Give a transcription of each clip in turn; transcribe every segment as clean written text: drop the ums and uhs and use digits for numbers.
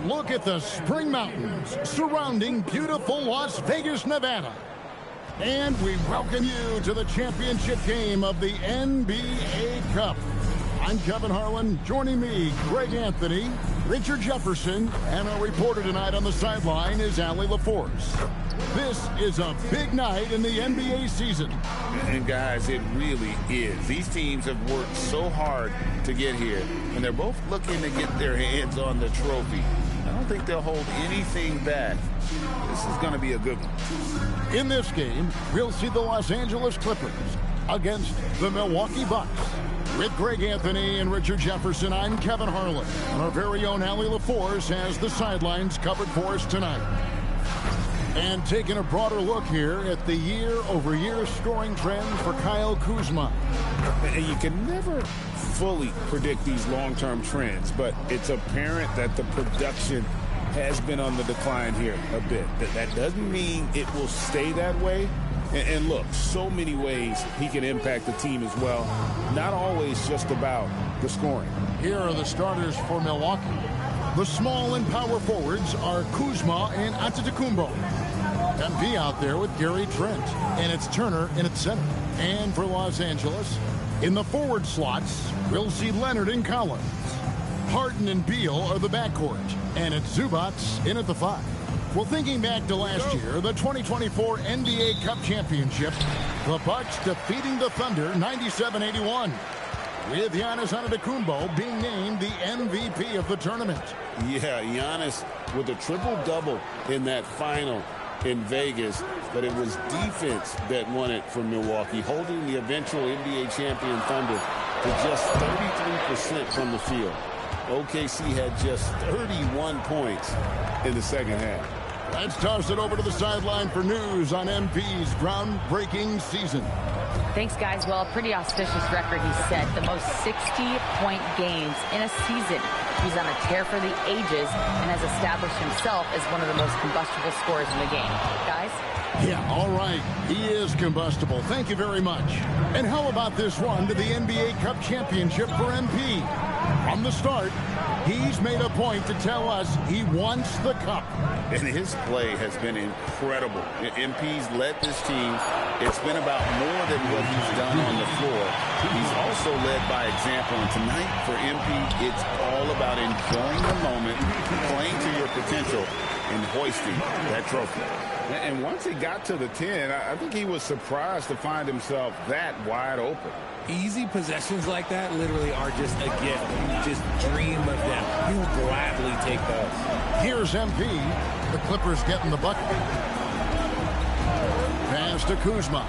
Look at the Spring Mountains surrounding beautiful Las Vegas, Nevada. And we welcome you to the championship game of the NBA Cup. I'm Kevin Harlan. Joining me, Greg Anthony, Richard Jefferson, and our reporter tonight on the sideline is Allie LaForce. This is a big night in the NBA season. And guys, it really is. These teams have worked so hard to get here, and they're both looking to get their hands on the trophy. I don't think they'll hold anything back. This is going to be a good one. In this game, we'll see the Los Angeles Clippers against the Milwaukee Bucks. With Greg Anthony and Richard Jefferson, I'm Kevin Harlan. And our very own Allie LaForce has the sidelines covered for us tonight. And taking a broader look here at the year-over-year scoring trend for Kyle Kuzma. And you can never fully predict these long-term trends, but it's apparent that the production has been on the decline here a bit. That doesn't mean it will stay that way. And look, so many ways he can impact the team as well. Not always just about the scoring. Here are the starters for Milwaukee. The small and power forwards are Kuzma and Antetokounmpo. MP out there with Gary Trent. And it's Turner in its center. And for Los Angeles, in the forward slots, we'll see Leonard and Collins. Harden and Beal are the backcourt. And it's Zubats in at the 5. Well, thinking back to last year, the 2024 NBA Cup Championship, the Bucks defeating the Thunder 97-81. With Giannis Antetokounmpo being named the MVP of the tournament. Yeah, Giannis with a triple-double in that final in Vegas, but it was defense that won it for Milwaukee, holding the eventual NBA champion Thunder to just 33% from the field. OKC had just 31 points in the second half. Let's toss it over to the sideline for news on MP's groundbreaking season. Thanks, guys. Well, a pretty auspicious record he set. The most 60-point games in a season. He's on a tear for the ages and has established himself as one of the most combustible scorers in the game. Guys? Yeah, all right. He is combustible. Thank you very much. And how about this run to the NBA Cup Championship for MP? From the start, he's made a point to tell us he wants the cup. And his play has been incredible. MP's led this team. It's been about more than what he's done on the floor. He's also led by example. And tonight for MP, it's all about enjoying the moment, playing to your potential, and hoisting that trophy. And once he got to the 10, I think he was surprised to find himself that wide open. Easy possessions like that literally are just a gift. You just dream of them. You will gladly take those. Here's MP. The Clippers getting the bucket. Pass to Kuzma.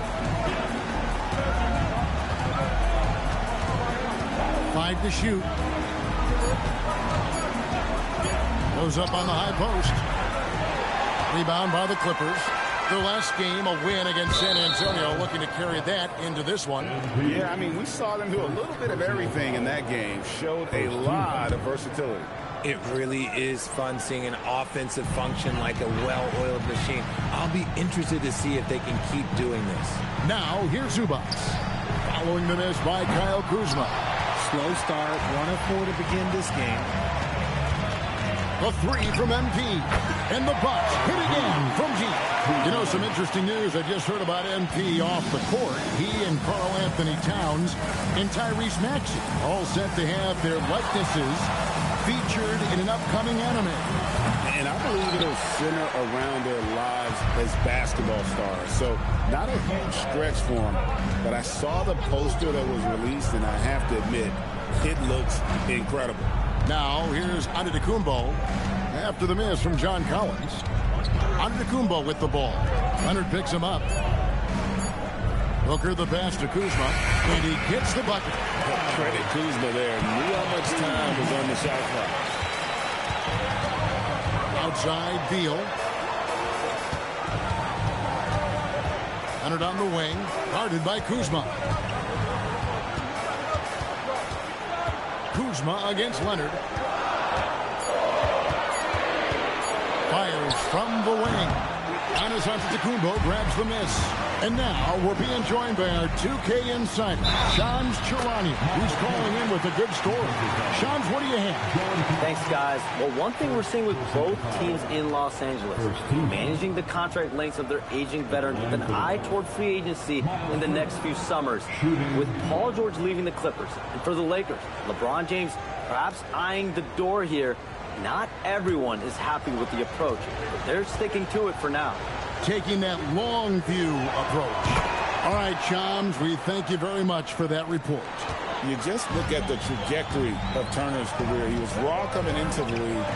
5 to shoot. Goes up on the high post. Rebound by the Clippers. Their last game, a win against San Antonio, looking to carry that into this one. Yeah, I mean, we saw them do a little bit of everything in that game. Showed a lot of versatility. It really is fun seeing an offensive function like a well-oiled machine. I'll be interested to see if they can keep doing this. Now, here's Zubats. Following the miss by Kyle Kuzma. Slow start, 1 of 4 to begin this game. The 3 from MP. And the Bucks hit again from deep. You know, some interesting news I just heard about MP off the court. He and Karl Anthony Towns and Tyrese Maxey all set to have their likenesses featured in an upcoming anime. And I believe it'll center around their lives as basketball stars. So not a huge stretch for them. But I saw the poster that was released, and I have to admit, it looks incredible. Now, here's Antetokounmpo after the miss from John Collins. Antetokounmpo with the ball. Leonard picks him up. Booker the pass to Kuzma, and he gets the bucket. Credit Kuzma there. Knew how much time was on the shot clock. Outside, Beal. Leonard on the wing, guarded by Kuzma. Kuzma against Leonard. Fires from the wing. Giannis Antetokounmpo grabs the miss. And now we're being joined by our 2K insider, Shams Charania, who's calling in with a good story. Shams, what do you have? Thanks, guys. Well, one thing we're seeing with both teams in Los Angeles, managing the contract lengths of their aging veterans with an eye toward free agency in the next few summers. With Paul George leaving the Clippers, and for the Lakers, LeBron James perhaps eyeing the door here. Not everyone is happy with the approach, but they're sticking to it for now. Taking that long view approach. All right, Shams, we thank you very much for that report. You just look at the trajectory of Turner's career. He was raw coming into the league,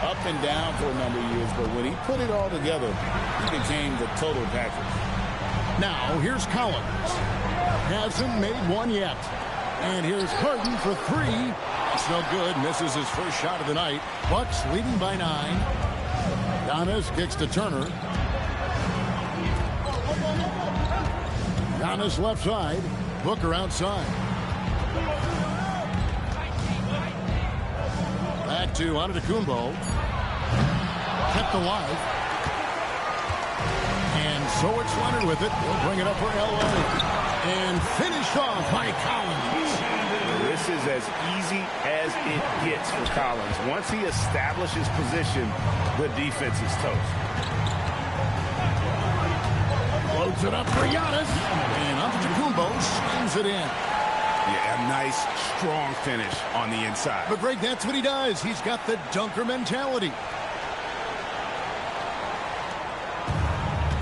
up and down for a number of years, but when he put it all together, he became the total package. Now, here's Collins. Hasn't made one yet. And here's Harden for three. It's no good. Misses his first shot of the night. Bucks leading by 9. Giannis kicks to Turner. Giannis left side. Booker outside. Back to Antetokounmpo. Kept alive. And so it's Leonard with it. He'll bring it up for L.A. And finished off by Collins. This is as easy as it gets for Collins. Once he establishes position, the defense is toast. Loads it up for Giannis. And Antetokounmpo slams it in. Yeah, a nice, strong finish on the inside. But Greg, that's what he does. He's got the dunker mentality.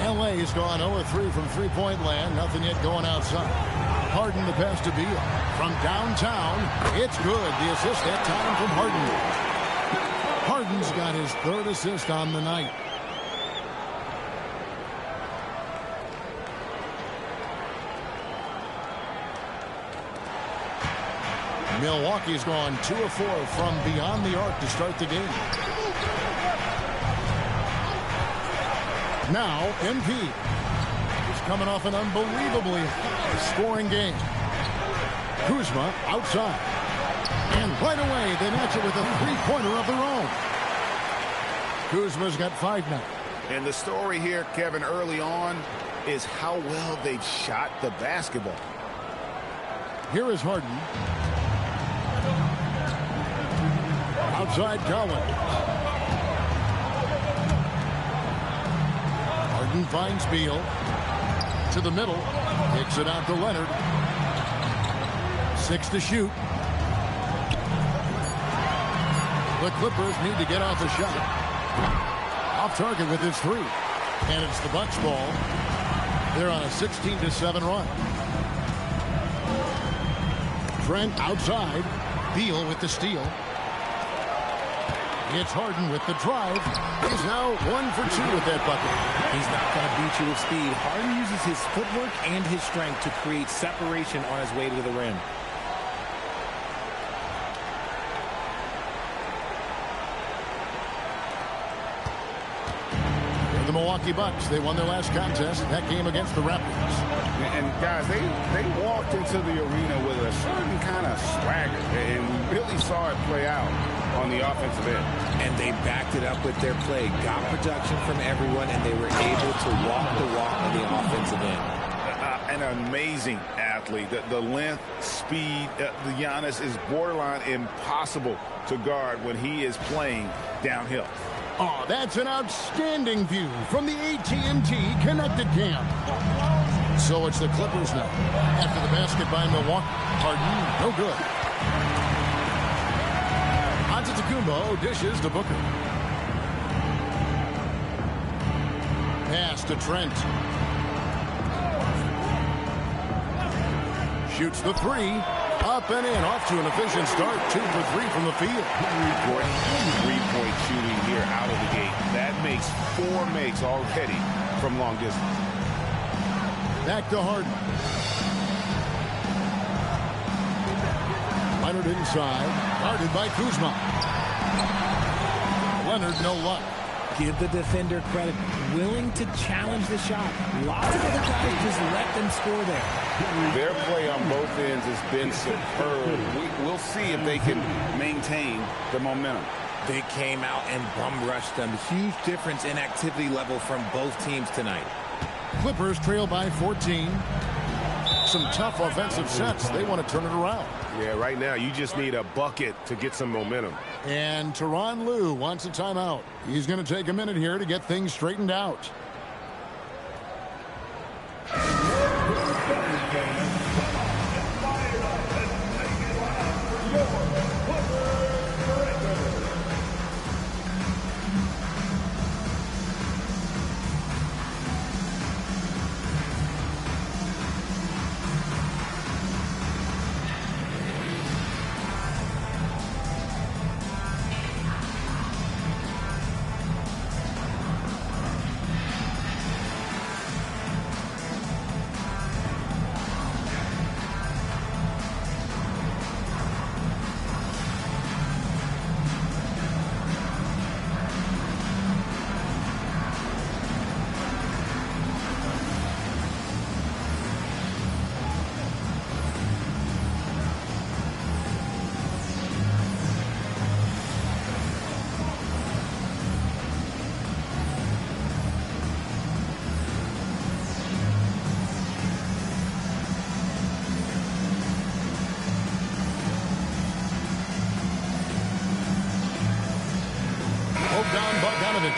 L.A. has gone 0-3 from three-point land. Nothing yet going outside. Harden the pass to Beal. From downtown, it's good. The assist that time from Harden. Harden's got his third assist on the night. Milwaukee's gone 2 of 4 from beyond the arc to start the game. Now, MP is coming off an unbelievably high-scoring game. Kuzma outside. And right away, they match it with a three-pointer of their own. Kuzma's got 5 now. And the story here, Kevin, early on, is how well they've shot the basketball. Here is Harden. Outside Collins. Harden finds Beal. To the middle. Kicks it out to Leonard. 6 to shoot. The Clippers need to get off the shot. Off target with his 3. And it's the Bucks ball. They're on a 16-7 run. Trent outside. Beal with the steal. It's Harden with the drive. He's now 1 for 2 with that bucket. He's not going to beat you with speed. Harden uses his footwork and his strength to create separation on his way to the rim. The Milwaukee Bucks, they won their last contest, that game against the Raptors. And guys, they walked into the arena with a certain kind of swagger, and we really saw it play out on the offensive end. And they backed it up with their play, got production from everyone, and they were able to walk the walk on the offensive end. An amazing athlete. The length, speed, the Giannis is borderline impossible to guard when he is playing downhill. Oh, that's an outstanding view from the AT&T Connected Cam. So it's the Clippers now. After the basket by Milwaukee. Harden, no good. Antetokounmpo dishes to Booker. Pass to Trent. Shoots the 3. Up and in. Off to an efficient start. 2 for 3 from the field. Great three-point shooting here out of the gate. That makes 4 makes already from long distance. Back to Harden. Leonard inside. Guarded by Kuzma. Leonard, no luck. Give the defender credit. Willing to challenge the shot. Lots of other guys just let them score there. Their play on both ends has been superb. We'll see if they can maintain the momentum. They came out and bum rushed them. Huge difference in activity level from both teams tonight. Clippers trail by 14. Some tough offensive sets. They want to turn it around. Yeah, right now you just need a bucket to get some momentum. And Tyronn Lue wants a timeout. He's going to take a minute here to get things straightened out.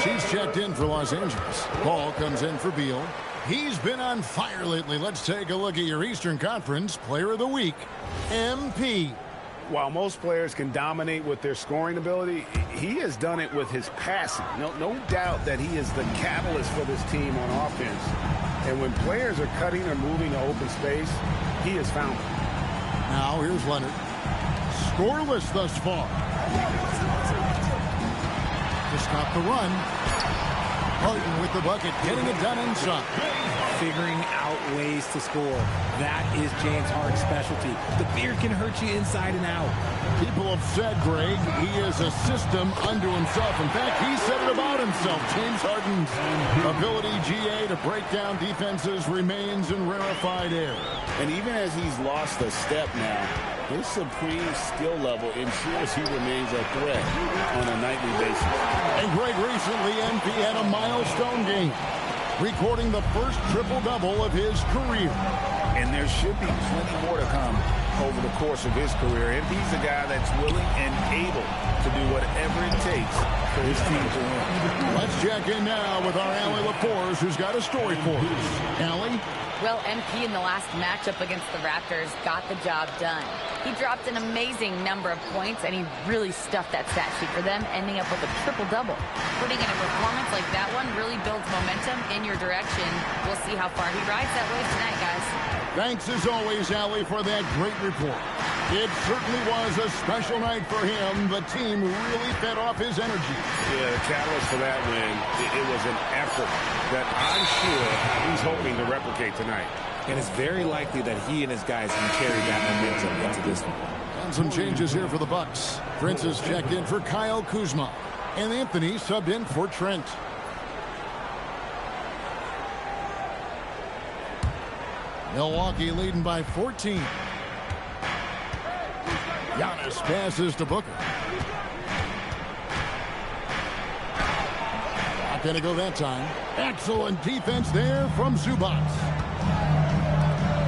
He's checked in for Los Angeles. Ball comes in for Beal. He's been on fire lately. Let's take a look at your Eastern Conference Player of the Week, MP. While most players can dominate with their scoring ability, he has done it with his passing. No doubt that he is the catalyst for this team on offense. And when players are cutting or moving to open space, he has found it. Now here's Leonard. Scoreless thus far. To stop the run. Harden with the bucket, getting it done inside. Figuring out ways to score. That is James Harden's specialty. The beard can hurt you inside and out. People have said, Greg, he is a system unto himself. In fact, he said it about himself. James Harden's ability, GA, to break down defenses remains in rarefied air. And even as he's lost a step now, his supreme skill level ensures he remains a threat on a nightly basis. And Greg, recently, MP had a milestone game, recording the first triple-double of his career. And there should be plenty more to come over the course of his career. MP's a guy that's willing and able to do whatever it takes for his team to win. Let's check in now with our Allie LaForce, who's got a story for us. Allie? Well, MP in the last matchup against the Raptors got the job done. He dropped an amazing number of points, and he really stuffed that stat sheet for them, ending up with a triple-double. Putting in a performance like that one really builds momentum in your direction. We'll see how far he rides that wave tonight, guys. Thanks, as always, Allie, for that great report. It certainly was a special night for him. The team really fed off his energy. Yeah, the catalyst for that win, it was an effort that I'm sure he's hoping to replicate tonight. And it's very likely that he and his guys can carry that momentum into this one. And some changes here for the Bucks. Prince is checked in for Kyle Kuzma. And Anthony subbed in for Trent. Milwaukee leading by 14. Giannis passes to Booker. Not going to go that time. Excellent defense there from Zubac.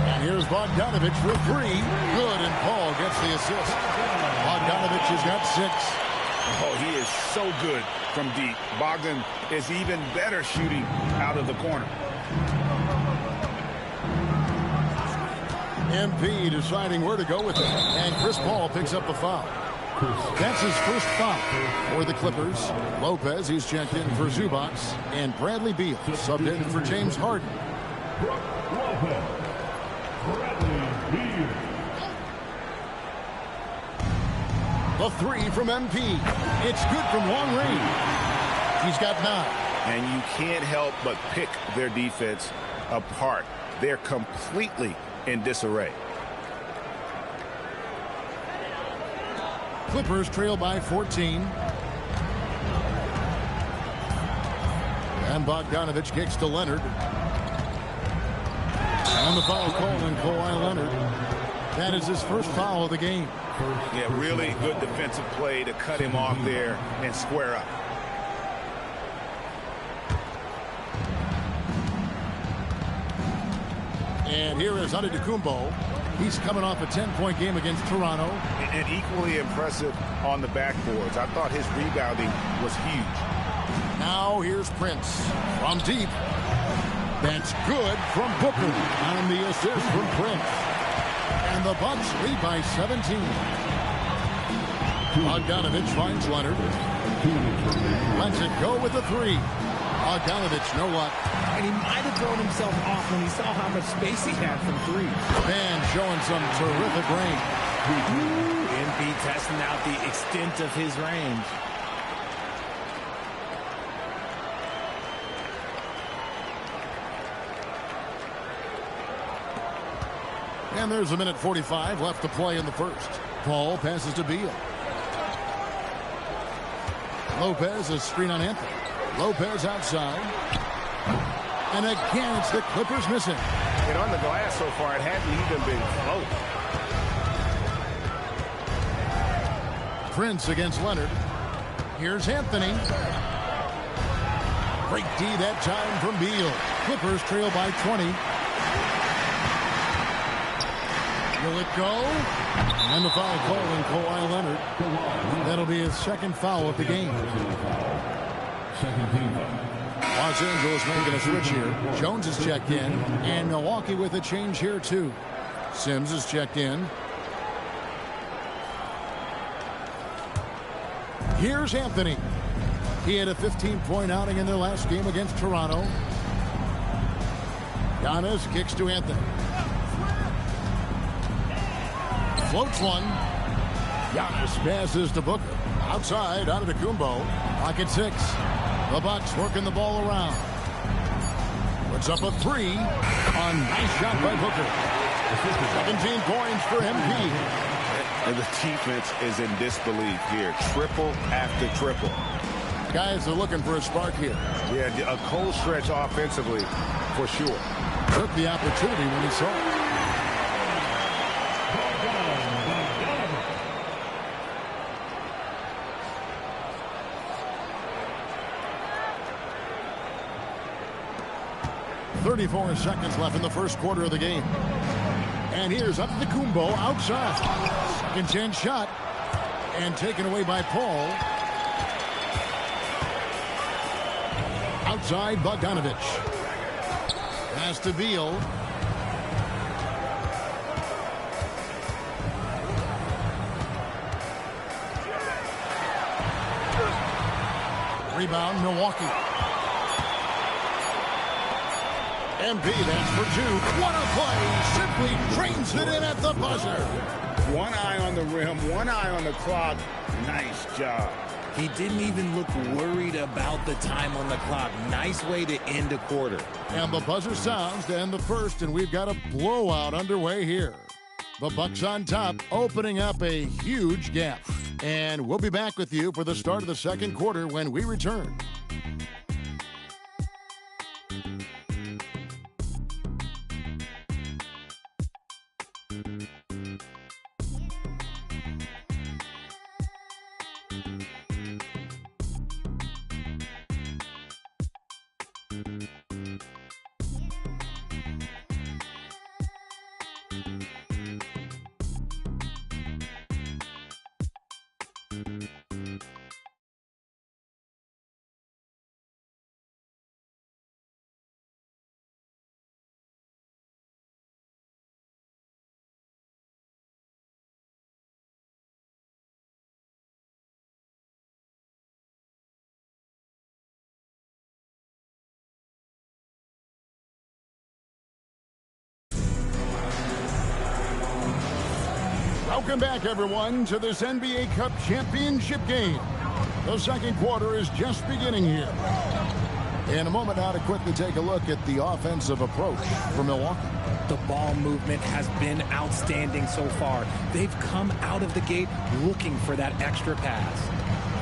And here's Bogdanovic for three. Good, and Paul gets the assist. Bogdanovic has got 6. Oh, he is so good from deep. Bogdan is even better shooting out of the corner. MP deciding where to go with it. And Chris Paul picks up the foul. That's his first foul for the Clippers. Lopez, he's checked in for Zubac. And Bradley Beal subbed in for James Harden. The three from MP. It's good from long range. He's got 9. And you can't help but pick their defense apart. They're completely in disarray. Clippers trail by 14. And Bogdanovic kicks to Leonard. And the foul called on Kawhi Leonard. That is his first foul of the game. Yeah, really good defensive play to cut him off there and square up. And here is Antetokounmpo. He's coming off a 10-point game against Toronto. And equally impressive on the backboards. I thought his rebounding was huge. Now here's Prince from deep. That's good from Booker on the assist from Prince. And the Bucks lead by 17. Bogdanovich finds Leonard. Lets it go with the three. Bogdanovich, know what? And he might have thrown himself off when he saw how much space he had from three. Man showing some terrific range. MP testing out the extent of his range. And there's a minute 45 left to play in the first. Paul passes to Beal. Lopez, a screen on Anthony. Lopez outside. And again, it's the Clippers missing. And on the glass so far, it hadn't even been close. Prince against Leonard. Here's Anthony. Great D that time from Beal. Clippers trail by 20. Will it go? And the foul call on Kawhi Leonard. That'll be his second foul of the game. Los Angeles making a switch here. Jones is checked in. And Milwaukee with a change here too. Sims is checked in. Here's Anthony. He had a 15-point outing in their last game against Toronto. Giannis kicks to Anthony. Floats one. Giannis passes to Booker. Outside, Antetokounmpo. Pocket 6. The Bucks working the ball around. Puts up a three. A nice shot by Booker. 17 points for MP. And the defense is in disbelief here. Triple after triple. Guys are looking for a spark here. Yeah, a cold stretch offensively for sure. Took the opportunity when he saw it. .34 seconds left in the first quarter of the game. And here's Antetokounmpo outside. Second chance shot. And taken away by Paul. Outside, Bogdanovich. Pass to Beal. Rebound, Milwaukee. MP, that's for two. What a play. Simply trains it in at the buzzer. One eye on the rim, one eye on the clock. Nice job. He didn't even look worried about the time on the clock. Nice way to end a quarter. And the buzzer sounds to end the first, and we've got a blowout underway here. The Bucks on top, opening up a huge gap. And we'll be back with you for the start of the second quarter when we return. Welcome back, everyone, to this NBA Cup championship game. The second quarter is just beginning here. In a moment now to quickly take a look at the offensive approach for Milwaukee. The ball movement has been outstanding so far. They've come out of the gate looking for that extra pass.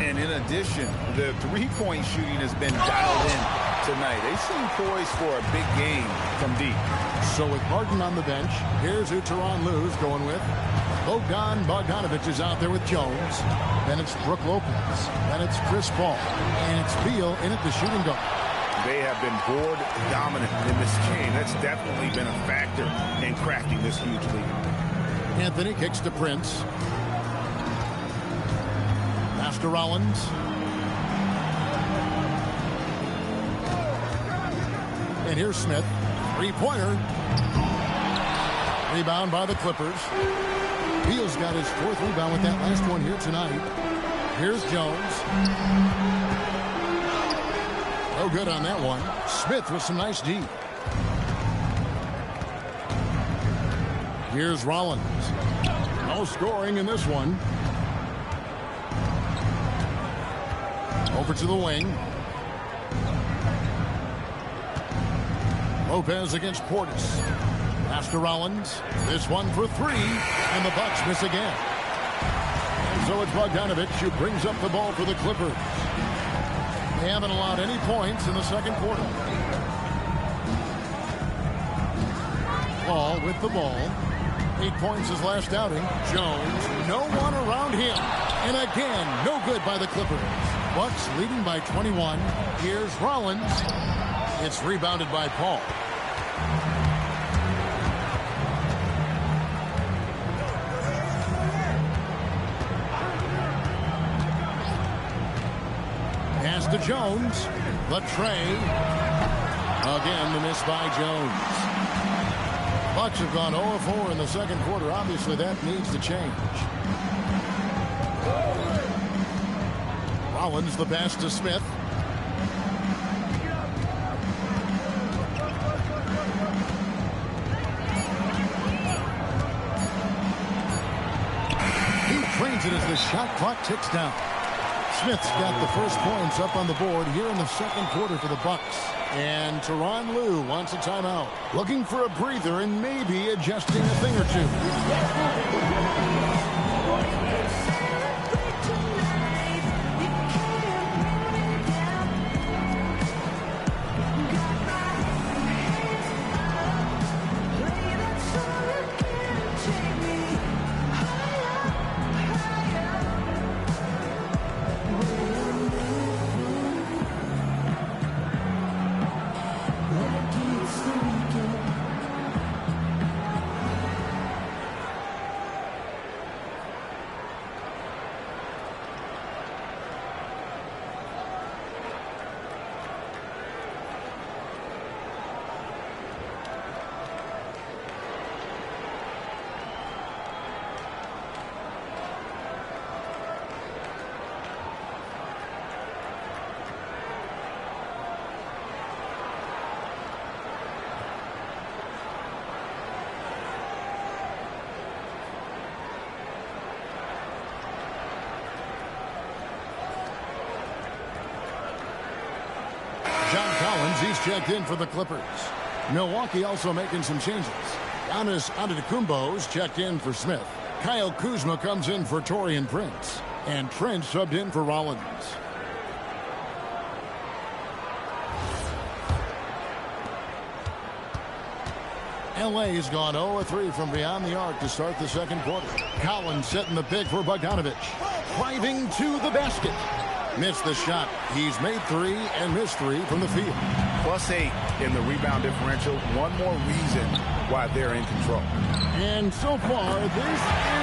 And in addition, the three-point shooting has been dialed in tonight. They seem poised for a big game from deep. So with Harden on the bench, here's who Tyronn Lue's going with. Bogdan Bogdanovic is out there with Jones. Then it's Brook Lopez. Then it's Chris Paul. And it's Beal in at the shooting guard. They have been board dominant in this game. That's definitely been a factor in crafting this huge lead. Anthony kicks to Prince. Pass to Rollins. And here's Smith. Three-pointer. Rebound by the Clippers. Beal's got his 4th rebound with that last one here tonight. Here's Jones. No good on that one. Smith with some nice D. Here's Rollins. No scoring in this one. Over to the wing. Lopez against Portis. Pass to Rollins. This one for 3. And the Bucks miss again. And so it's Bogdanovic who brings up the ball for the Clippers. They haven't allowed any points in the second quarter. Paul with the ball. 8 points his last outing. Jones, no one around him. And again, no good by the Clippers. Bucks leading by 21. Here's Rollins. It's rebounded by Paul. Pass to Jones. The tray. Again, the miss by Jones. Bucks have gone 0-4 in the second quarter. Obviously, that needs to change. Rollins, the pass to Smith. He trains it as the shot clock ticks down. Smith's got the first points up on the board here in the second quarter for the Bucks. And Tyronn Lue wants a timeout. Looking for a breather and maybe adjusting a thing or two. John Collins, he's checked in for the Clippers. Milwaukee also making some changes. Giannis Antetokounmpo's checked in for Smith. Kyle Kuzma comes in for Taurean Prince. And Trent subbed in for Rollins. LA's gone 0-3 from beyond the arc to start the second quarter. Collins setting the pick for Bogdanovic. Driving to the basket. Missed the shot. He's made 3 and missed 3 from the field. +8 in the rebound differential. One more reason why they're in control. And so far, this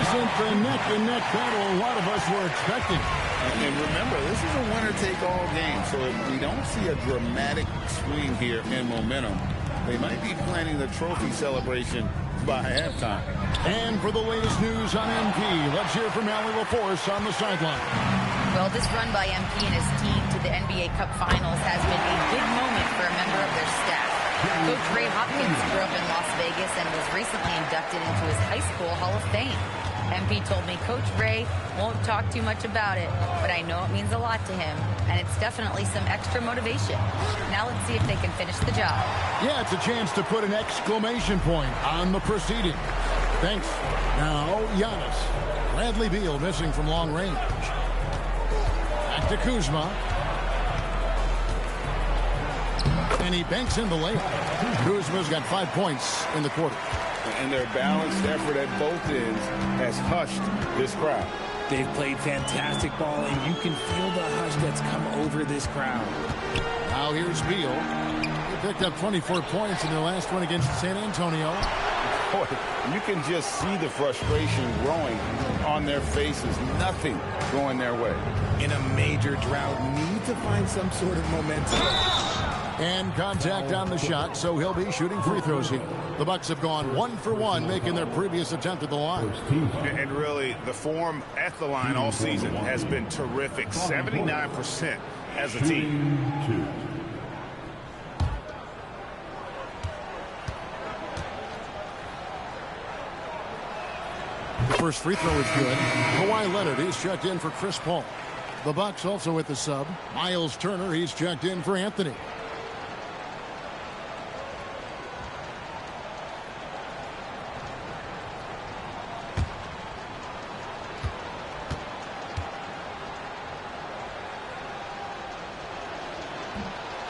isn't the neck-and-neck battle a lot of us were expecting. And remember, this is a winner-take-all game, so if we don't see a dramatic swing here in momentum, they might be planning the trophy celebration by halftime. And for the latest news on MP, let's hear from Allie LaForce on the sideline. Well, this run by MP and his team to the NBA Cup Finals has been a big moment for a member of their staff. Coach Ray Hopkins grew up in Las Vegas and was recently inducted into his high school Hall of Fame. MP told me Coach Ray won't talk too much about it, but I know it means a lot to him, and it's definitely some extra motivation. Now let's see if they can finish the job. Yeah, it's a chance to put an exclamation point on the proceeding. Thanks. Now, Giannis. Bradley Beal missing from long range. Back to Kuzma. And he banks in the layup. Kuzma's got 5 points in the quarter. And their balanced effort at both ends has hushed this crowd. They've played fantastic ball, and you can feel the hush that's come over this crowd. Now here's Beal. He picked up 24 points in their last one against San Antonio. Boy, you can just see the frustration growing on their faces. Nothing going their way. In a major drought, need to find some sort of momentum. And contact on the shot, so he'll be shooting free throws here. The Bucks have gone 1 for 1, making their previous attempt at the line. And really, the form at the line all season has been terrific. 79% as a team. The first free throw is good. Kawhi Leonard, he's checked in for Chris Paul. The Bucks also with the sub. Miles Turner, he's checked in for Anthony.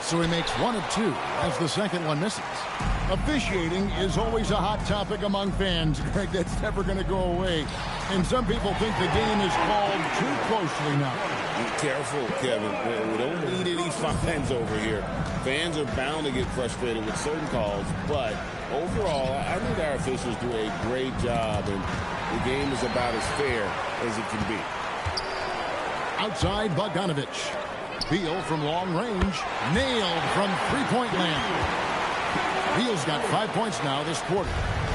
So he makes 1 of 2 as the second one misses. Officiating is always a hot topic among fans, Greg. That's never going to go away. And some people think the game is called too closely now. Be careful, Kevin. We don't need any fines over here. Fans are bound to get frustrated with certain calls, but overall, I think our officials do a great job, and the game is about as fair as it can be. Outside, Bogdanovich. Beal from long range, nailed from three-point land. Beal's got 5 points now this quarter.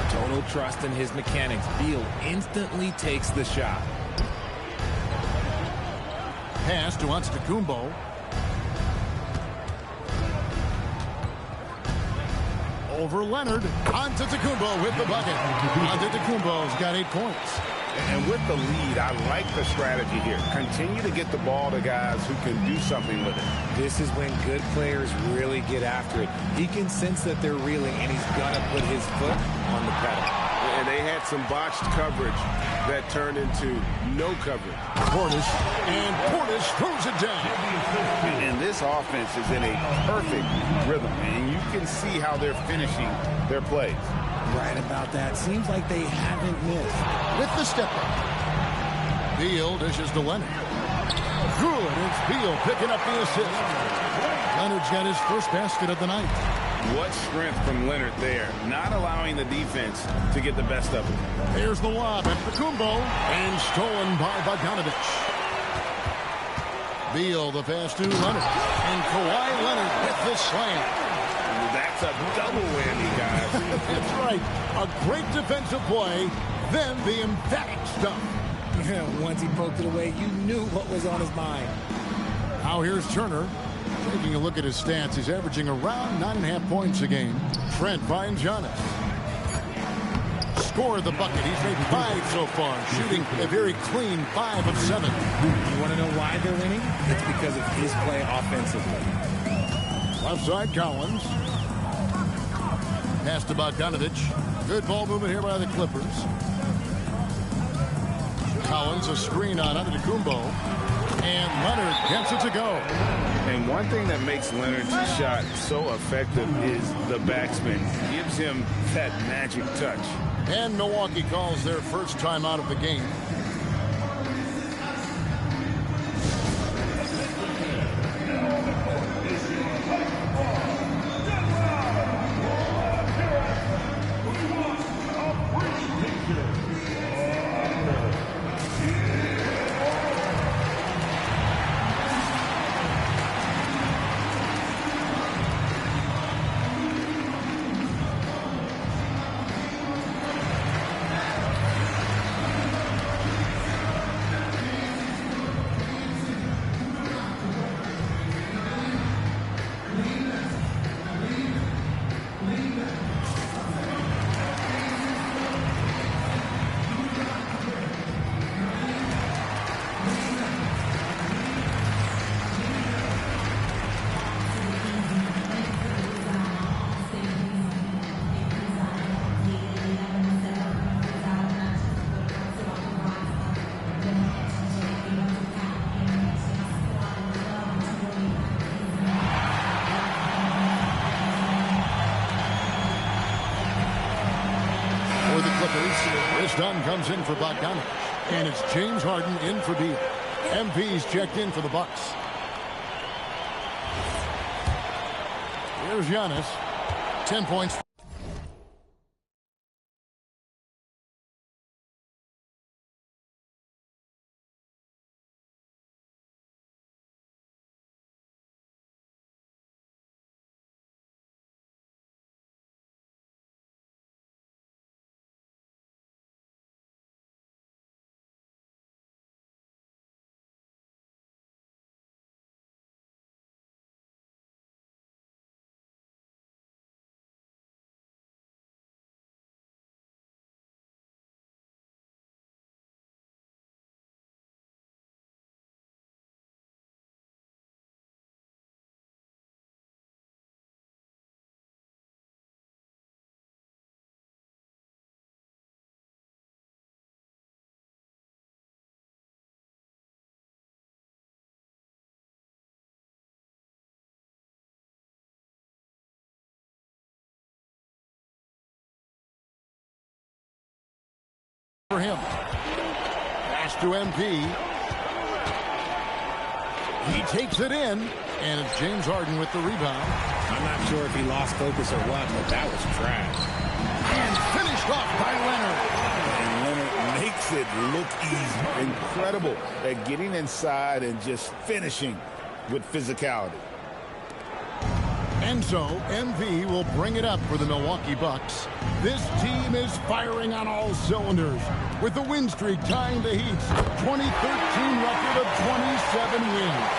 Total trust in his mechanics. Beal instantly takes the shot. Pass to Antetokounmpo. Over Leonard. Antetokounmpo with the bucket. Antetokounmpo's got 8 points. And with the lead, I like the strategy here. Continue to get the ball to guys who can do something with it. This is when good players really get after it. He can sense that they're reeling, and he's got to put his foot on the pedal. And they had some botched coverage that turned into no coverage. Portis throws it down. And this offense is in a perfect rhythm, and you can see how they're finishing their plays. Right about that. Seems like they haven't missed. With the step up. Beal dishes to Leonard. Good. It's Beal picking up the assist. Leonard's got his first basket of the night. What strength from Leonard there, not allowing the defense to get the best of him. Here's the lob at Antetokounmpo, and stolen by Bogdanovich. Beal the pass to Leonard, and Kawhi Leonard with the slam. That's a double whammy, guys. That's right. A great defensive play, then the emphatic stuff. Once he poked it away, you knew what was on his mind. Now here's Turner. Taking a look at his stats, he's averaging around 9.5 points a game. Trent finds Giannis. Scored the bucket. He's made 5 so far, shooting a very clean 5 of 7. You want to know why they're winning? It's because of his play offensively. Left side, Collins. Pass to Bogdanovich. Good ball movement here by the Clippers. Collins, a screen on Antetokounmpo. And Leonard gets it to go. And one thing that makes Leonard's shot so effective is the backspin. Gives him that magic touch. And Milwaukee calls their first time out of the game. Dunn comes in for Bogdanovich. And it's James Harden in for Beal. MP's checked in for the Bucks. Here's Giannis. 10 points. For him. Pass to MP. He takes it in, and it's James Harden with the rebound. I'm not sure if he lost focus or what, but that was trash. And finished off by Leonard. And Leonard makes it look easy. Incredible at getting inside and just finishing with physicality. And so, MV will bring it up for the Milwaukee Bucks. This team is firing on all cylinders, with the win streak tying the Heat's 2013 record of 27 wins.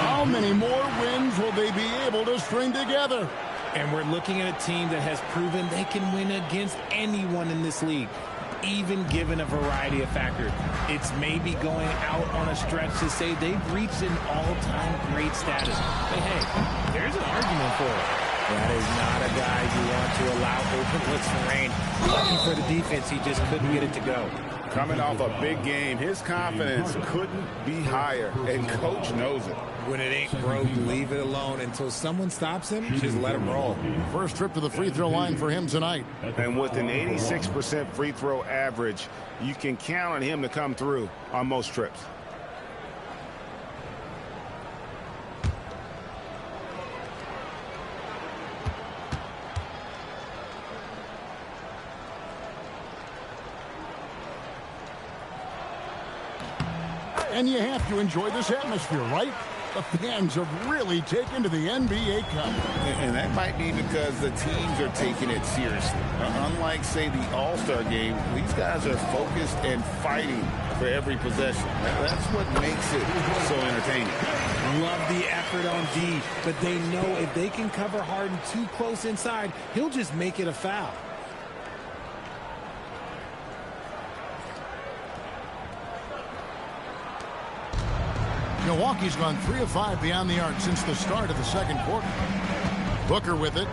How many more wins will they be able to string together? And we're looking at a team that has proven they can win against anyone in this league, even given a variety of factors. It's maybe going out on a stretch to say they've reached an all-time great status. But hey, there's an argument for it. That is not a guy you want to allow open looks and rain. Lucky for the defense, he just couldn't get it to go. Coming off a big game, his confidence couldn't be higher, and coach knows it. When it ain't broke, leave it alone until someone stops him. Just let him roll. First trip to the free throw line for him tonight. And with an 86% free throw average, you can count on him to come through on most trips. And you have to enjoy this atmosphere, right? The fans have really taken to the NBA Cup. And that might be because the teams are taking it seriously. Unlike, say, the All-Star game, these guys are focused and fighting for every possession. That's what makes it so entertaining. Love the effort on D, but they know if they can cover Harden too close inside, he'll just make it a foul. Milwaukee's gone 3 of 5 beyond the arc since the start of the second quarter. Booker with it.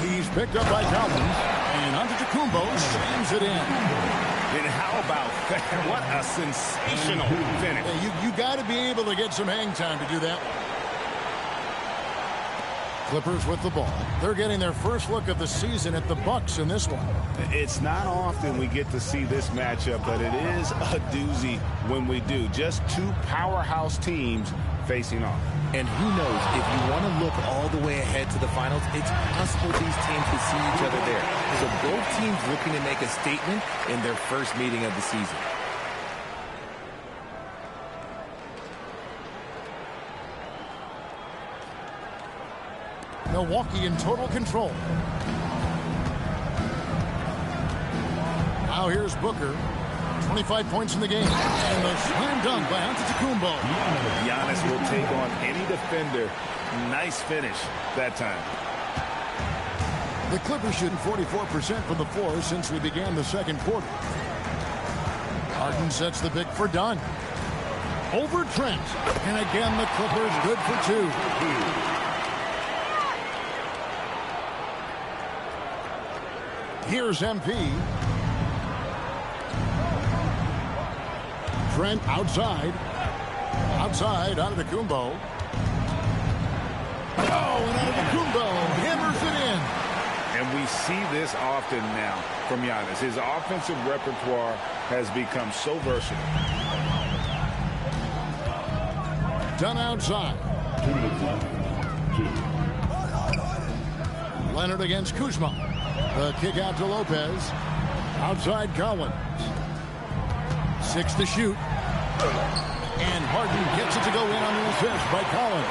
He's picked up by Calvin. And Antetokounmpo slams it in. And how about that? What a sensational finish. Yeah, you got to be able to get some hang time to do that. Clippers with the ball. They're getting their first look of the season at the Bucks in this one. It's not often we get to see this matchup, but it is a doozy when we do. Just two powerhouse teams facing off. And who knows, if you want to look all the way ahead to the finals, it's possible these teams could see each other there. So both teams looking to make a statement in their first meeting of the season. Milwaukee in total control. Now here's Booker. 25 points in the game. And the slam dunk by Antetokounmpo. Giannis will take on any defender. Nice finish that time. The Clippers shooting 44% from the floor since we began the second quarter. Harden sets the pick for Dunn. Over Trent. And again, the Clippers good for 2. Here's MP. Trent outside. Outside, Antetokounmpo. Oh, and Antetokounmpo hammers it in. And And we see this often now from Giannis. His offensive repertoire has become so versatile. Done outside. Leonard against Kuzma. The kick out to Lopez. Outside Collins. 6 to shoot. And Harden gets it to go in on the assist by Collins.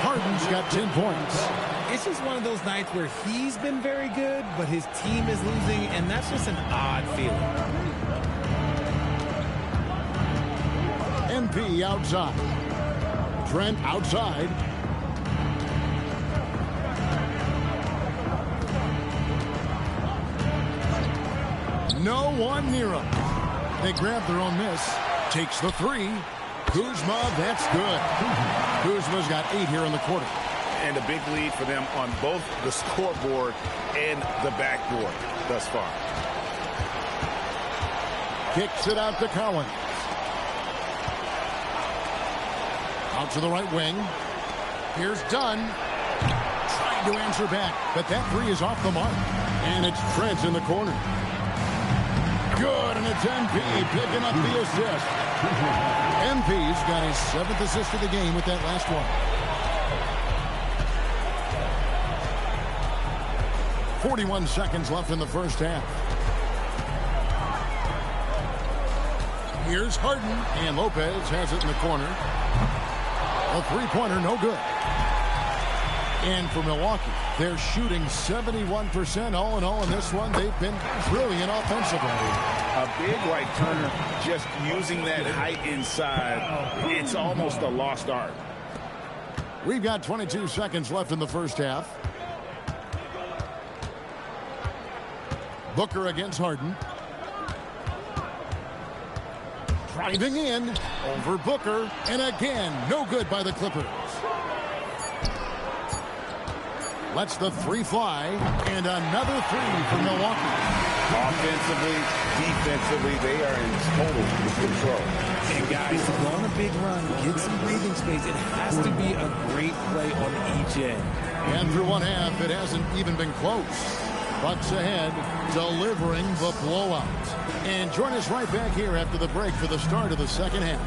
Harden's got 10 points. It's just one of those nights where he's been very good, but his team is losing, and that's just an odd feeling. MP outside. Trent outside. No one near him. They grab their own miss. Takes the 3. Kuzma, that's good. Kuzma's got 8 here in the quarter. And a big lead for them on both the scoreboard and the backboard thus far. Kicks it out to Collins. Out to the right wing. Here's Dunn. Trying to answer back, but that 3 is off the mark. And it's Trent in the corner. Good, and it's MP picking up the assist. MP's got his 7th assist of the game with that last one. 41 seconds left in the first half. Here's Harden, and Lopez has it in the corner. A 3-pointer, no good. And for Milwaukee, they're shooting 71% all in all in this one. They've been brilliant offensively. A big like Turner just using that height inside. It's almost a lost art. We've got 22 seconds left in the first half. Booker against Harden. Driving in over Booker, and again, no good by the Clippers. Lets the 3 fly, and another 3 for Milwaukee. Offensively, defensively, they are in total control. And guys, to go on a big run, get some breathing space, it has to be a great play on each end. And through one half, it hasn't even been close. Bucks ahead, delivering the blowout. And join us right back here after the break for the start of the second half.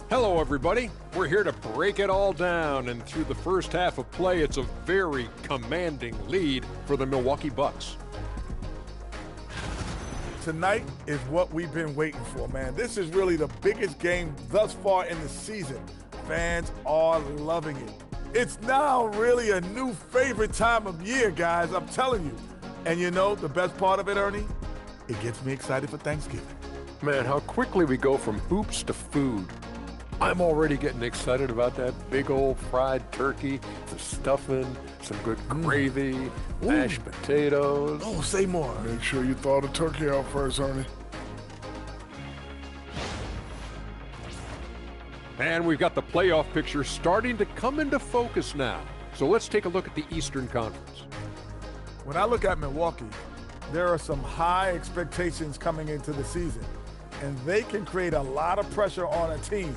Hello, everybody. We're here to break it all down, and through the first half of play, it's a very commanding lead for the Milwaukee Bucks. Tonight is what we've been waiting for, man. This is really the biggest game thus far in the season. Fans are loving it. It's now really a new favorite time of year, guys, I'm telling you. And you know, the best part of it, Ernie? It gets me excited for Thanksgiving. Man, how quickly we go from hoops to food. I'm already getting excited about that big old fried turkey, the stuffing, some good gravy, mashed potatoes. Oh, say more. Make sure you thaw the turkey out first, Ernie. And we've got the playoff picture starting to come into focus now. So let's take a look at the Eastern Conference. When I look at Milwaukee, there are some high expectations coming into the season, and they can create a lot of pressure on a team.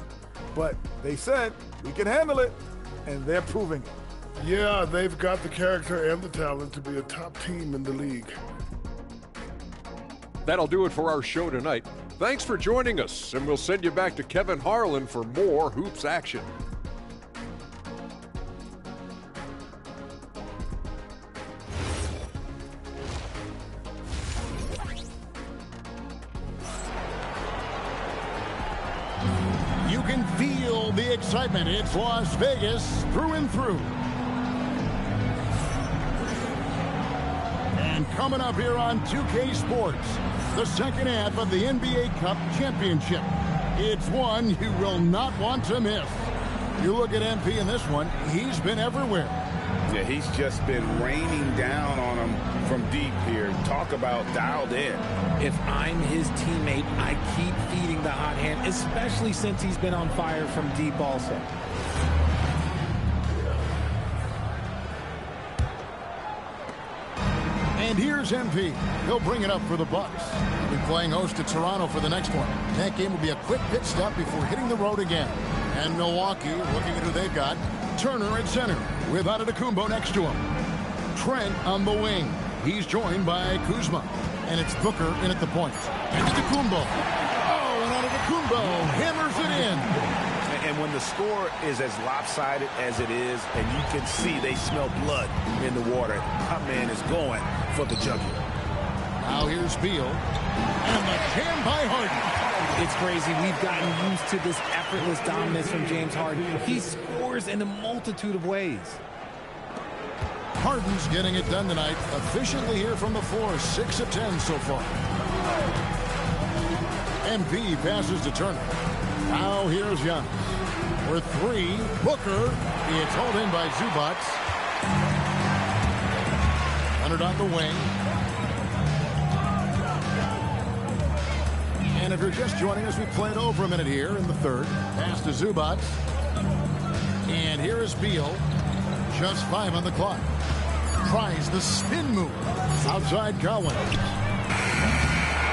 But they said, we can handle it, and they're proving it. Yeah, they've got the character and the talent to be a top team in the league. That'll do it for our show tonight. Thanks for joining us, and we'll send you back to Kevin Harlan for more hoops action. You can feel the excitement. It's Las Vegas through and through. And coming up here on 2K Sports, the second half of the NBA Cup Championship. It's one you will not want to miss. You look at MP in this one, he's been everywhere. Yeah, he's just been raining down on him from deep here. Talk about dialed in. If I'm his teammate, I keep feeding the hot hand, especially since he's been on fire from deep also. And here's MP. He'll bring it up for the Bucks. He'll be playing host to Toronto for the next one. That game will be a quick pit stop before hitting the road again. And Milwaukee, looking at who they've got, Turner at center with Antetokounmpo next to him. Trent on the wing. He's joined by Kuzma. And it's Booker in at the point. Antetokounmpo. Oh, and Antetokounmpo hammers it in. And when the score is as lopsided as it is, and you can see they smell blood in the water, my man is going for the jugular. Now here's Beal. And the jam by Harden. It's crazy. We've gotten used to this effortless dominance from James Harden. He scores in a multitude of ways. Harden's getting it done tonight efficiently here from the floor. 6 of 10 so far. MP passes to Turner. Now here's Giannis. For 3, Booker. It's hauled in by Zubac. Leonard on the wing. And if you're just joining us, we played over a minute here in the third. Pass to Zubac. And here is Beal. Just 5 on the clock. Tries the spin move. Outside Cowan.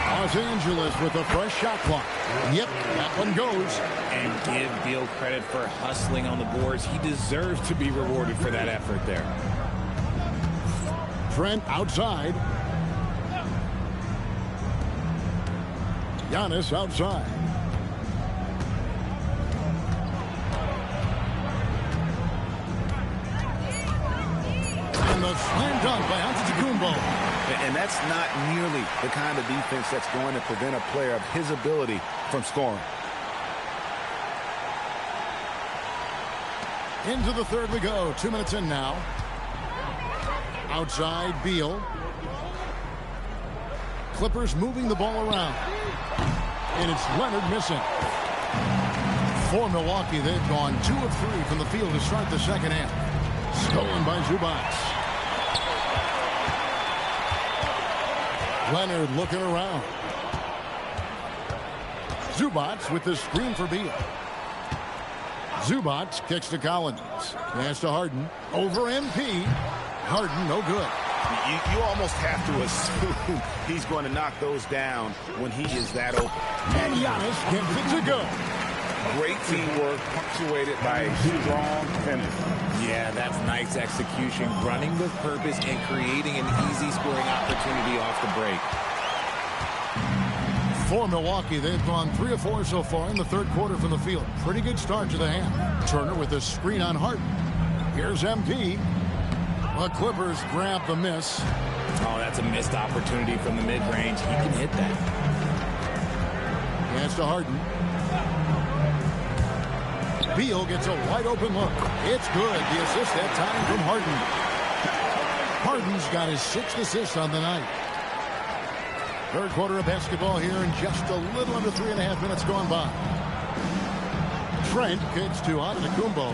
Los Angeles with a fresh shot clock. Yep, that one goes. And give Beal credit for hustling on the boards. He deserves to be rewarded for that effort there. Trent outside. Giannis outside. And the slam dunk by Antetokounmpo. And that's not nearly the kind of defense that's going to prevent a player of his ability from scoring. Into the third we go. 2 minutes in now. Outside Beal. Clippers moving the ball around. And it's Leonard missing. For Milwaukee, they've gone 2 of 3 from the field to start the second half. Stolen by Zubac. Leonard looking around. Zubac with the screen for Beal. Zubac kicks to Collins. Pass to Harden. Over MP. Harden, no good. You almost have to assume he's going to knock those down when he is that open. And Giannis gets it to go. Great teamwork, punctuated by a strong finish. Yeah, that's nice execution. Running with purpose and creating an easy scoring opportunity off the break. For Milwaukee, they've gone 3 of 4 so far in the third quarter from the field. Pretty good start to the half. Turner with a screen on Harden. Here's MP. The Clippers grab the miss. Oh, that's a missed opportunity from the mid-range. He can hit that. Pass to Harden. Beal gets a wide open look. It's good. The assist that time from Harden. Harden's got his 6th assist on the night. Third quarter of basketball here in just a little under 3.5 minutes gone by. Trent kicks to Antetokounmpo.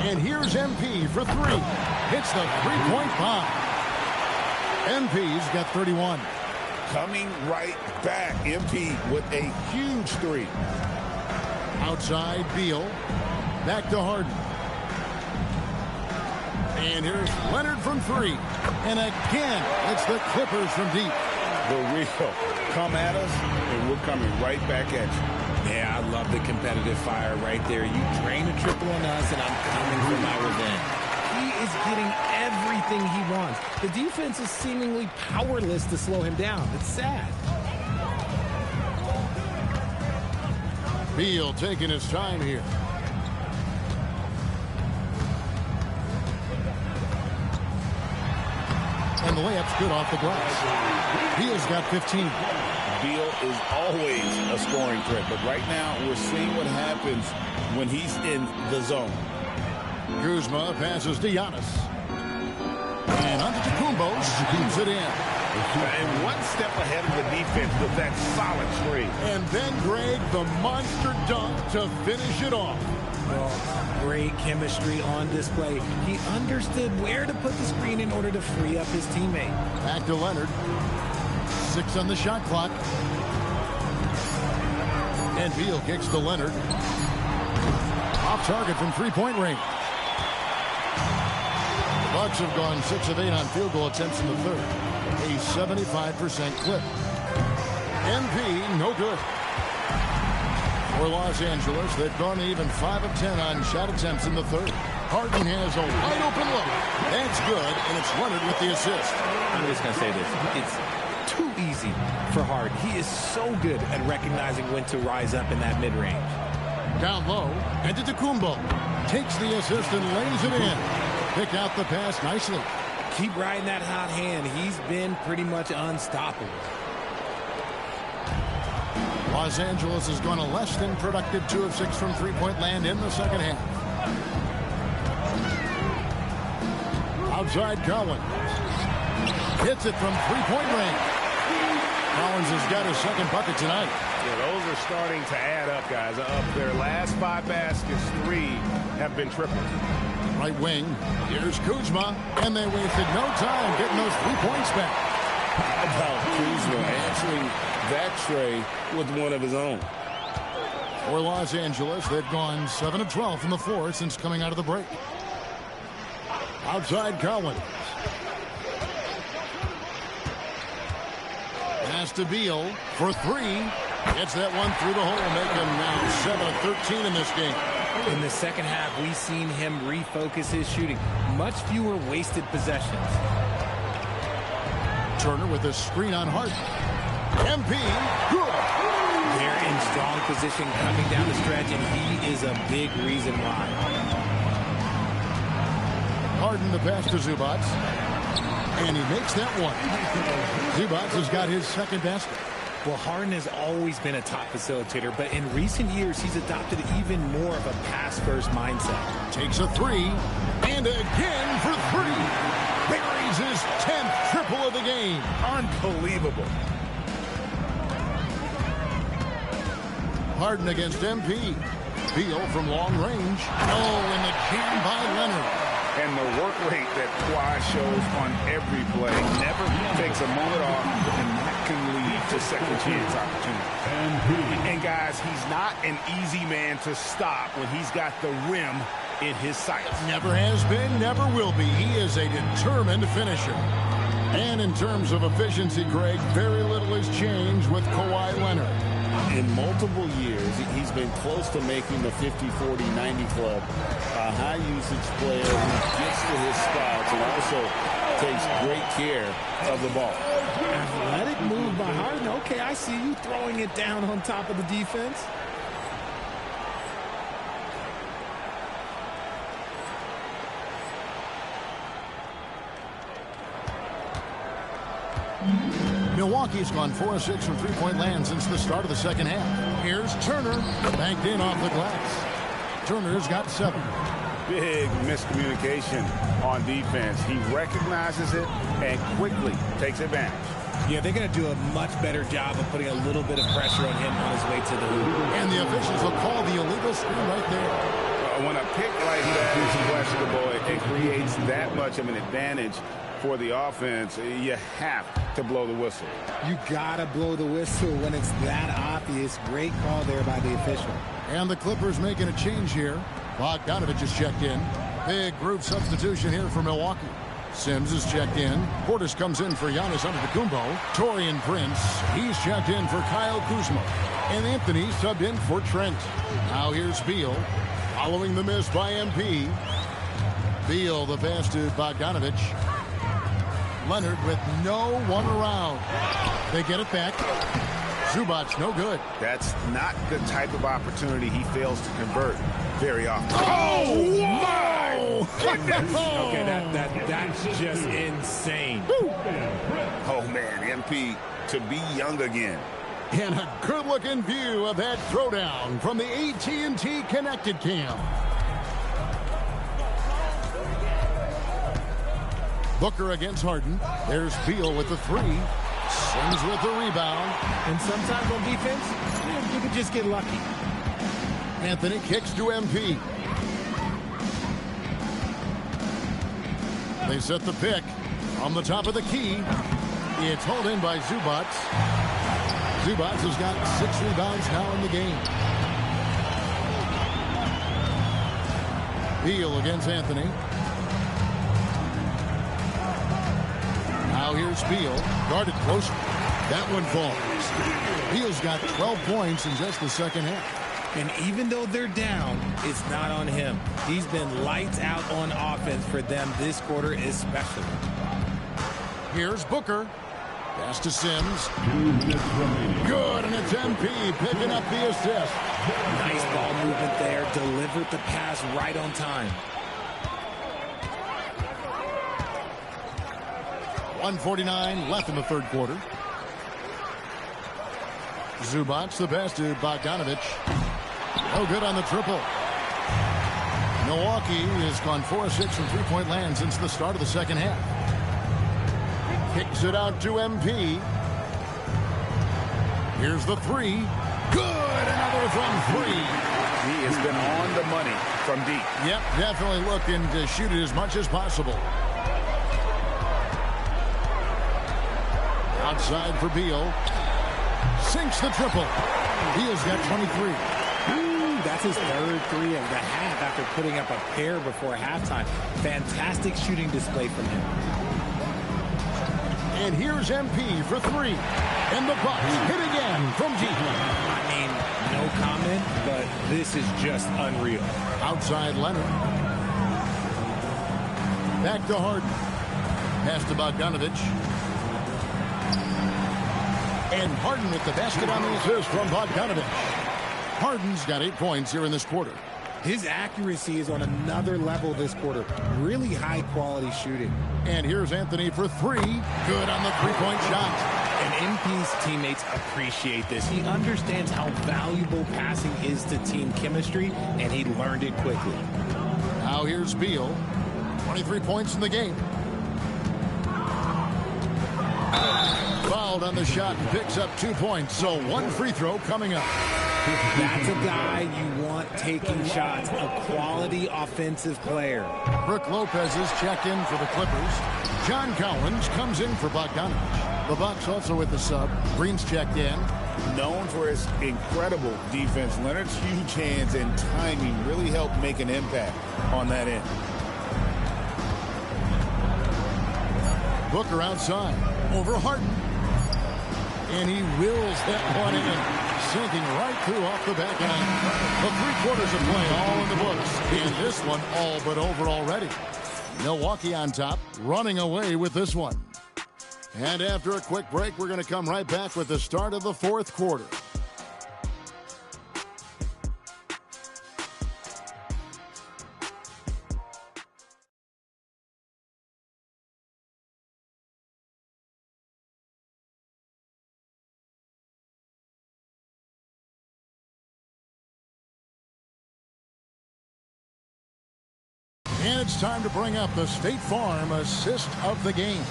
And here's MP for 3. Hits the three-point bomb. MP's got 31. Coming right back. MP with a huge 3. Outside Beal. Back to Harden. And here's Leonard from 3. And again, it's the Clippers from deep. The real. Come at us, and we're coming right back at you. Yeah, I love the competitive fire right there. You drain a triple on us, and I'm coming for my revenge. He is getting everything he wants. The defense is seemingly powerless to slow him down. It's sad. Beal taking his time here. And the layup's good off the glass. Beal's got 15. Beal is always a scoring threat, but right now we're seeing what happens when he's in the zone. Kuzma passes to Giannis. And Antetokounmpo schemes it in. And one step ahead of the defense with that solid screen. And then Greg, the monster dunk to finish it off. Well, great chemistry on display. He understood where to put the screen in order to free up his teammate. Back to Leonard. 6 on the shot clock. And Beal kicks to Leonard. Off target from 3-point range. Bucks have gone 6 of 8 on field goal attempts in the third. A 75% clip. MP, no good. For Los Angeles, they've gone even 5 of 10 on shot attempts in the third. Harden has a wide open look. That's good, and it's Leonard with the assist. I'm just going to say this. It's too easy for Harden. He is so good at recognizing when to rise up in that mid-range. Down low, Antetokounmpo takes the assist and lays it in. Pick out the pass nicely. Keep riding that hot hand. He's been pretty much unstoppable. Los Angeles has gone a less than productive 2 of 6 from three-point land in the second half. Outside Collins. Hits it from three-point range. Collins has got his second bucket tonight. Yeah, those are starting to add up, guys. Up their last 5 baskets, 3 have been triples. Right wing. Here's Kuzma. And they wasted no time getting those 3 points back. How about Kuzma answering that tray with one of his own? For Los Angeles, they've gone 7 of 12 from the floor since coming out of the break. Outside Collins. Pass to Beal for 3. Gets that one through the hole, making now 7 of 13 in this game. In the second half, we've seen him refocus his shooting. Much fewer wasted possessions. Turner with a screen on Harden. MP, good. They're in strong position coming down the stretch, and he is a big reason why. Harden the pass to Zubac. And he makes that one. Zubac has got his second basket. Well, Harden has always been a top facilitator, but in recent years, he's adopted even more of a pass-first mindset. Takes a 3, and again for 3. Buries his 10th triple of the game. Unbelievable. Harden against MP. Beal from long range. Oh, and the jam by Leonard. And the work rate that Kawhi shows on every play never takes a moment off, and that can lead to second chance opportunities. And guys, he's not an easy man to stop when he's got the rim in his sights. Never has been, never will be. He is a determined finisher. And in terms of efficiency, Greg, very little has changed with Kawhi Leonard. In multiple years, he's been close to making the 50-40-90 club. A high-usage player who gets to his spots and also takes great care of the ball. Athletic move by Harden. Okay, I see you throwing it down on top of the defense. Milwaukee's gone 4 of 6 from three-point land since the start of the second half. Here's Turner, banked in off the glass. Turner's got 7. Big miscommunication on defense. He recognizes it and quickly takes advantage. Yeah, they're going to do a much better job of putting a little bit of pressure on him on his way to the hoop. And the officials will call the illegal screen right there. When a pick like that is questionable, it creates that much of an advantage for the offense. You have to blow the whistle. You gotta blow the whistle when it's that obvious. Great call there by the official. And the Clippers making a change here. Bogdanovich has checked in. Big group substitution here for Milwaukee. Sims is checked in. Portis comes in for Giannis Antetokounmpo. Taurean Prince, he's checked in for Kyle Kuzma. And Anthony subbed in for Trent. Now here's Beal. Following the miss by MP. Beal, the pass to Bogdanovich. Leonard with no one around. They get it back. Zubac, no good. That's not the type of opportunity he fails to convert very often. Oh, my goodness. Okay, that's just insane. Oh, man, MP to be young again. And a good-looking view of that throwdown from the AT&T Connected Cam. Booker against Harden. There's Beal with the 3. Sims with the rebound. And sometimes on defense, you can just get lucky. Anthony kicks to MP. They set the pick on the top of the key. It's hauled in by Zubac. Zubac has got 6 rebounds now in the game. Beal against Anthony. Now here's Beal, guarded closely. That one falls. Beal's got 12 points in just the second half. And even though they're down, it's not on him. He's been lights out on offense for them this quarter especially. Here's Booker. Pass to Sims. Good, and it's MP picking up the assist. Nice ball movement there. Delivered the pass right on time. 1:49 left in the third quarter. Zubac, the pass to Bogdanovic. No good on the triple. Milwaukee has gone 4-6 from three-point land since the start of the second half. Kicks it out to MP. Here's the three. Good, another from three. He has been on the money from deep. Yep, definitely looking to shoot it as much as possible. Outside for Beal. Sinks the triple. Beal's got 23. That's his third three of the half after putting up a pair before halftime. Fantastic shooting display from him. And here's MP for three. And the Bucks hit again from deep. I mean, no comment, but this is just unreal. Outside Leonard. Back to Harden. Pass to Bogdanovic. And Harden with the basket on the assist from Bogdanovic. Harden's got 8 points here in this quarter. His accuracy is on another level this quarter. Really high quality shooting. And here's Anthony for three. Good on the three-point shot. And MP's teammates appreciate this. He understands how valuable passing is to team chemistry, and he learned it quickly. Now here's Beal. 23 points in the game. Fouled on the shot and picks up 2 points. So one free throw coming up. That's a guy you want taking shots, a quality offensive player. Brook Lopez is checked in for the Clippers. John Collins comes in for Bogdanovic. The Bucks also with the sub. Green's checked in. Known for his incredible defense, Leonard's huge hands and timing really helped make an impact on that end. Booker outside. Over Harden. And he wills that one in. Sinking right through off the back end. The three-quarters of play all in the books. And this one all but over already. Milwaukee on top, running away with this one. And after a quick break, we're going to come right back with the start of the fourth quarter. And it's time to bring up the State Farm assist of the game.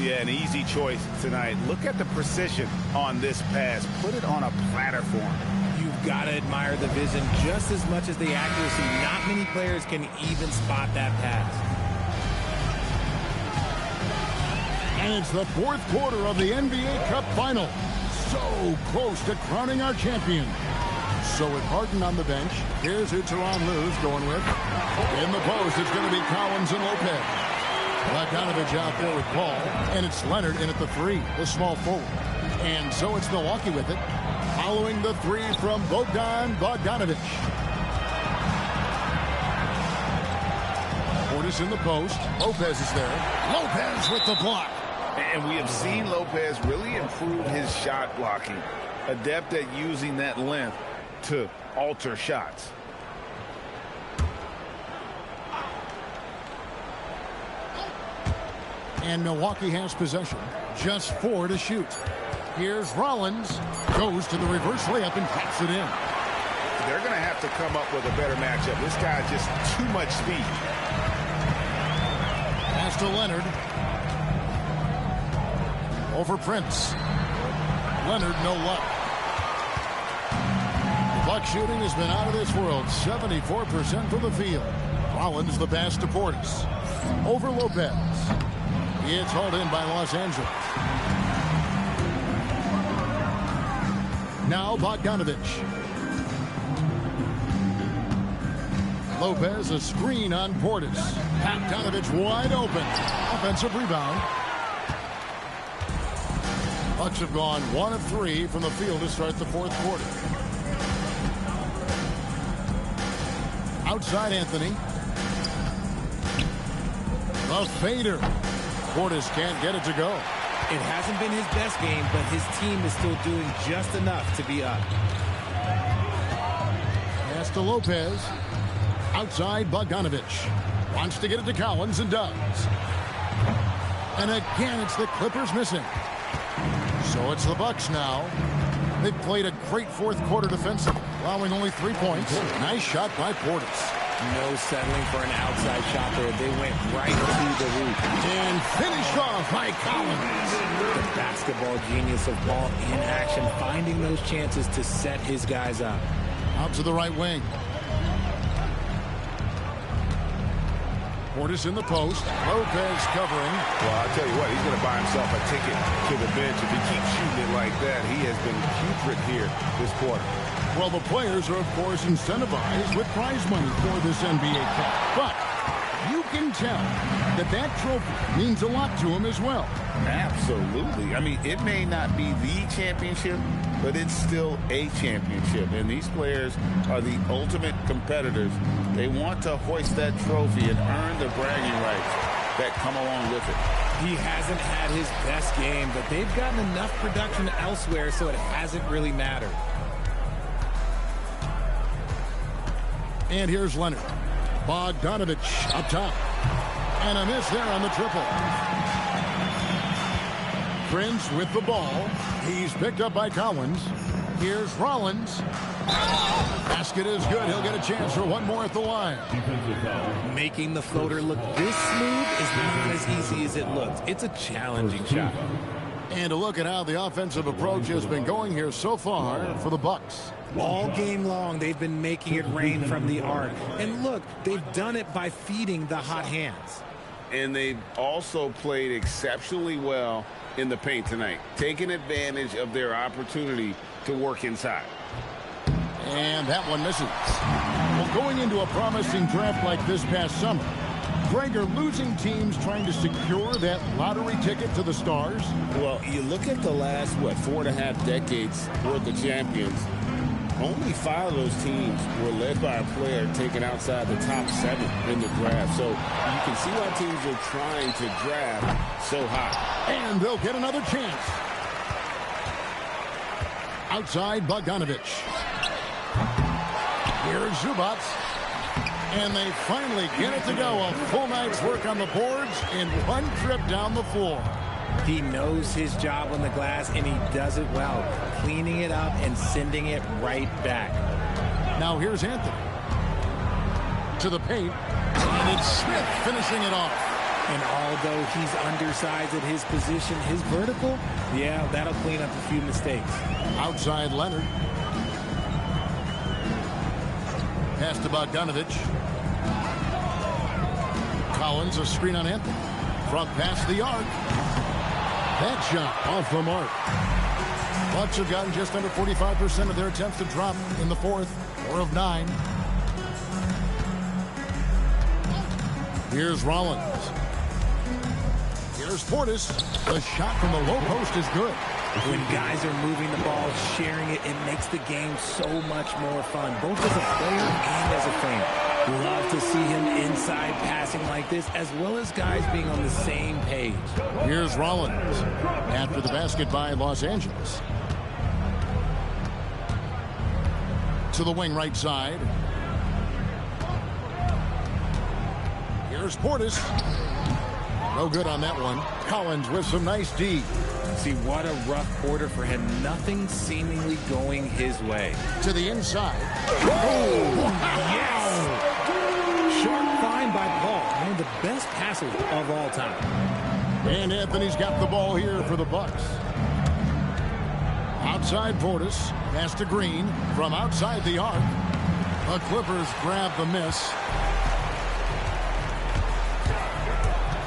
Yeah, an easy choice tonight. Look at the precision on this pass. Put it on a platter for him. You've got to admire the vision just as much as the accuracy. Not many players can even spot that pass. And it's the fourth quarter of the NBA Cup Final. So close to crowning our champion. So with Harden on the bench, here's who Tyronn Lue's going with. In the post, it's going to be Collins and Lopez. Bogdanovic out there with Paul, and it's Leonard in at the three, the small forward. And so it's Milwaukee with it, following the three from Bogdanovic. Portis in the post. Lopez is there. Lopez with the block. And we have seen Lopez really improve his shot blocking. Adept at using that length to alter shots. And Milwaukee has possession. Just 4 to shoot. Here's Rollins. Goes to the reverse layup and taps it in. They're going to have to come up with a better matchup. This guy has just too much speed. Pass to Leonard. Over Prince. Leonard, no luck. Buck shooting has been out of this world. 74% from the field. Rollins the pass to Portis. Over Lopez. It's hauled in by Los Angeles. Now Bogdanovic. Lopez a screen on Portis. Bogdanovic wide open. Offensive rebound. Bucks have gone 1 of 3 from the field to start the fourth quarter. Outside Anthony. The fader. Portis can't get it to go. It hasn't been his best game, but his team is still doing just enough to be up. Pass to Lopez. Outside Bogdanovich. Wants to get it to Collins and does. And again, it's the Clippers missing. So it's the Bucks now. They've played a great fourth quarter defensively, allowing only 3 points. Nice shot by Portis. No settling for an outside shot there. They went right to the root. And finished off by Collins. The basketball genius of ball in action, finding those chances to set his guys up. Out to the right wing. Portis in the post. Lopez covering. Well, I'll tell you what, he's going to buy himself a ticket to the bench. If he keeps shooting it like that, he has been putrid here this quarter. Well, the players are, of course, incentivized with prize money for this NBA Cup. But you can tell that that trophy means a lot to him as well. Absolutely. I mean, it may not be the championship, but it's still a championship. And these players are the ultimate competitors. They want to hoist that trophy and earn the bragging rights that come along with it. He hasn't had his best game, but they've gotten enough production elsewhere, so it hasn't really mattered. And here's Leonard. Bogdanovich up top. And a miss there on the triple. Prince with the ball. He's picked up by Collins. Here's Rollins. Basket is good. He'll get a chance for one more at the line. Making the floater look this smooth is not as easy as it looks. It's a challenging shot. And a look at how the offensive approach has been going here so far for the Bucks. All game long, they've been making it rain from the arc. And look, they've done it by feeding the hot hands. And they've also played exceptionally well in the paint tonight, taking advantage of their opportunity to work inside. And that one misses. Well, going into a promising draft like this past summer, Greg, are losing teams trying to secure that lottery ticket to the stars? Well, you look at the last, 4.5 decades worth of champions. Only 5 of those teams were led by a player taken outside the top 7 in the draft. So you can see why teams are trying to draft so high. And they'll get another chance. Outside Bogdanovich. Here's Zubac. And they finally get it to go. A full night's work on the boards in one trip down the floor. He knows his job on the glass, and he does it well, cleaning it up and sending it right back. Now here's Anthony. To the paint. And it's Smith finishing it off. And although he's undersized at his position, his vertical, yeah, that'll clean up a few mistakes. Outside Leonard. Pass to Bogdanovich. Collins, a screen on Anthony. Front pass the arc. That shot off the mark. Bucks have gotten just under 45% of their attempts to drop in the fourth. 4 of 9. Here's Rollins. Here's Portis. The shot from the low post is good. When guys are moving the ball, sharing it, it makes the game so much more fun, both as a player and as a fan. Love to see him inside passing like this, as well as guys being on the same page. Here's Rollins after the basket by Los Angeles. To the wing right side. Here's Portis. No good on that one. Collins with some nice D. See, what a rough quarter for him. Nothing seemingly going his way. To the inside. Oh, yes! Sharp find by Paul. One of the best passers of all time. And Anthony's got the ball here for the Bucks. Outside Portis. Pass to Green from outside the arc. The Clippers grab the miss.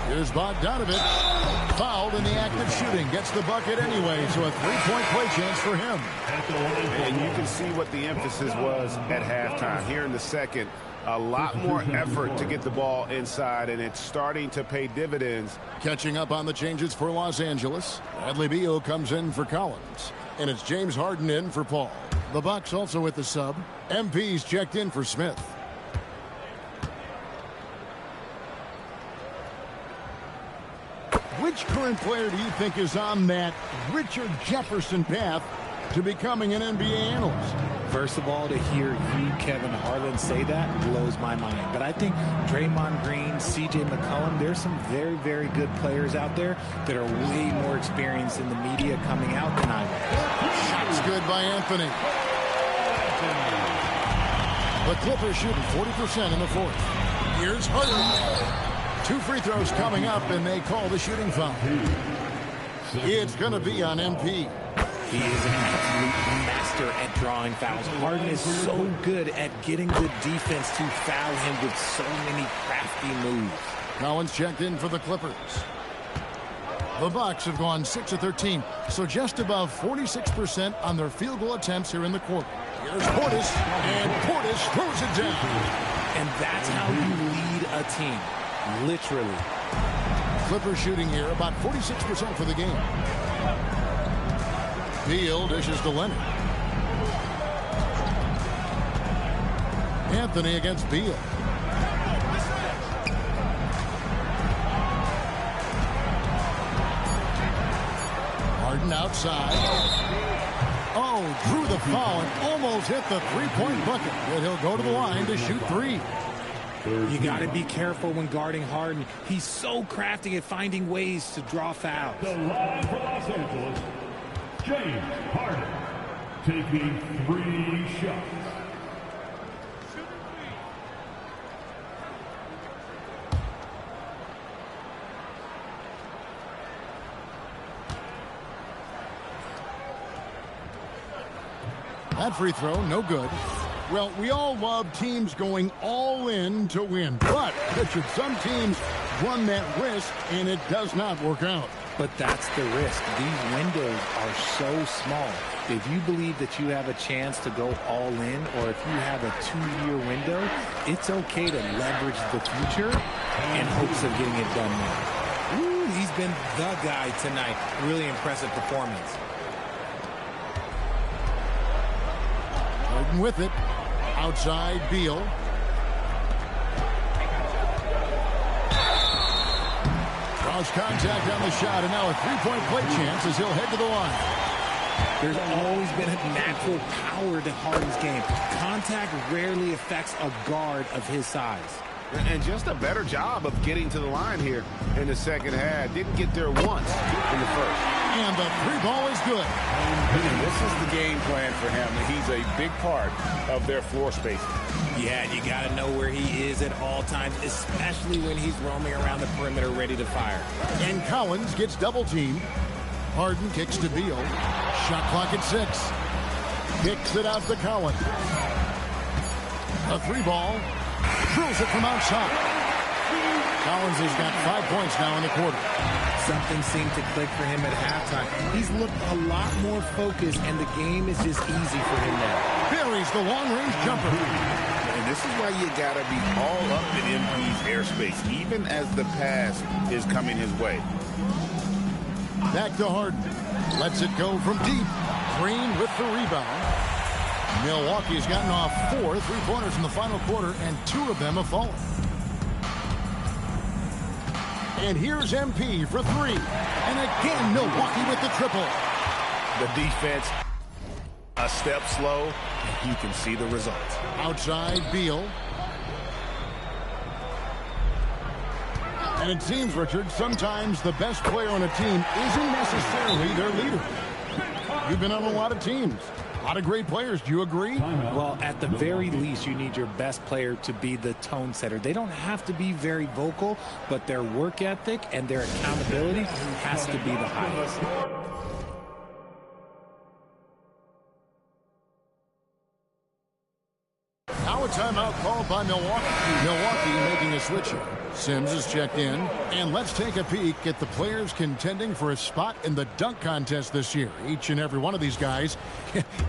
Here's Bogdanovich. Fouled in the act of shooting. Gets the bucket anyway, so a three-point play chance for him. And you can see what the emphasis was at halftime. Here in the second, A lot more effort to get the ball inside, and it's starting to pay dividends. Catching up on the changes for Los Angeles. Bradley Beal comes in for Collins. And it's James Harden in for Paul. The Bucks also with the sub. MP's checked in for Smith. Which current player do you think is on that Richard Jefferson path to becoming an NBA analyst? First of all, to hear you, Kevin Harlan, say that blows my mind. But I think Draymond Green, C.J. McCollum, there's some very, very good players out there that are way more experienced in the media coming out than I am. Shot's good by Anthony. The Clippers shooting 40% in the fourth. Here's Harden. 2 free throws coming up, and they call the shooting foul. It's going to be on MP. He is an absolute master at drawing fouls. Harden is so good at getting the defense to foul him with so many crafty moves. Collins checked in for the Clippers. The Bucks have gone 6 of 13, so just above 46% on their field goal attempts here in the quarter. Here's Portis, and Portis throws it down. And that's how you lead a team, literally. Clippers shooting here about 46% for the game. Beal dishes to Leonard. Anthony against Beal. Harden outside. Oh, drew the foul and almost hit the three-point bucket. But he'll go to the line to shoot 3. You got to be careful when guarding Harden. He's so crafty at finding ways to draw fouls. The line for Los Angeles, James Harden, taking 3 shots. That free throw, no good. Well, we all love teams going all in to win. But, Richard, some teams run that risk, and it does not work out. But that's the risk. These windows are so small. If you believe that you have a chance to go all in, or if you have a 2-year window, it's okay to leverage the future in hopes of getting it done now. Ooh, he's been the guy tonight. Really impressive performance. Harden with it. Outside, Beal. Draws contact on the shot, and now a three-point play chance as he'll head to the line. There's always been a natural power to Harden's game. Contact rarely affects a guard of his size. And just a better job of getting to the line here in the second half. Didn't get there once in the first. And the 3 ball is good. And this is the game plan for him. He's a big part of their floor space. Yeah, you got to know where he is at all times, especially when he's roaming around the perimeter ready to fire. And Collins gets double-teamed. Harden kicks to Beal. Shot clock at 6. Kicks it out to Collins. A 3 ball. Drills it from outside. Collins has got 5 points now in the quarter. Something seemed to click for him at halftime. He's looked a lot more focused, and the game is just easy for him now. Buries the long-range jumper. And this is why you got to be all up in MP's airspace, even as the pass is coming his way. Back to Harden. Lets it go from deep. Green with the rebound. Milwaukee's gotten off 4 3-pointers in the final quarter, and 2 of them have fallen. And here's MP for 3. And again, Milwaukee with the triple. The defense a step slow, and you can see the results. Outside, Beal. And it seems, Richard, sometimes the best player on a team isn't necessarily their leader. You've been on a lot of teams. A lot of great players. Do you agree? Well, at the very least, you need your best player to be the tone setter. They don't have to be very vocal, but their work ethic and their accountability has to be the highest. Now a timeout called by Milwaukee. Milwaukee making a switch here. Sims is checked in, and let's take a peek at the players contending for a spot in the dunk contest this year. Each and every one of these guys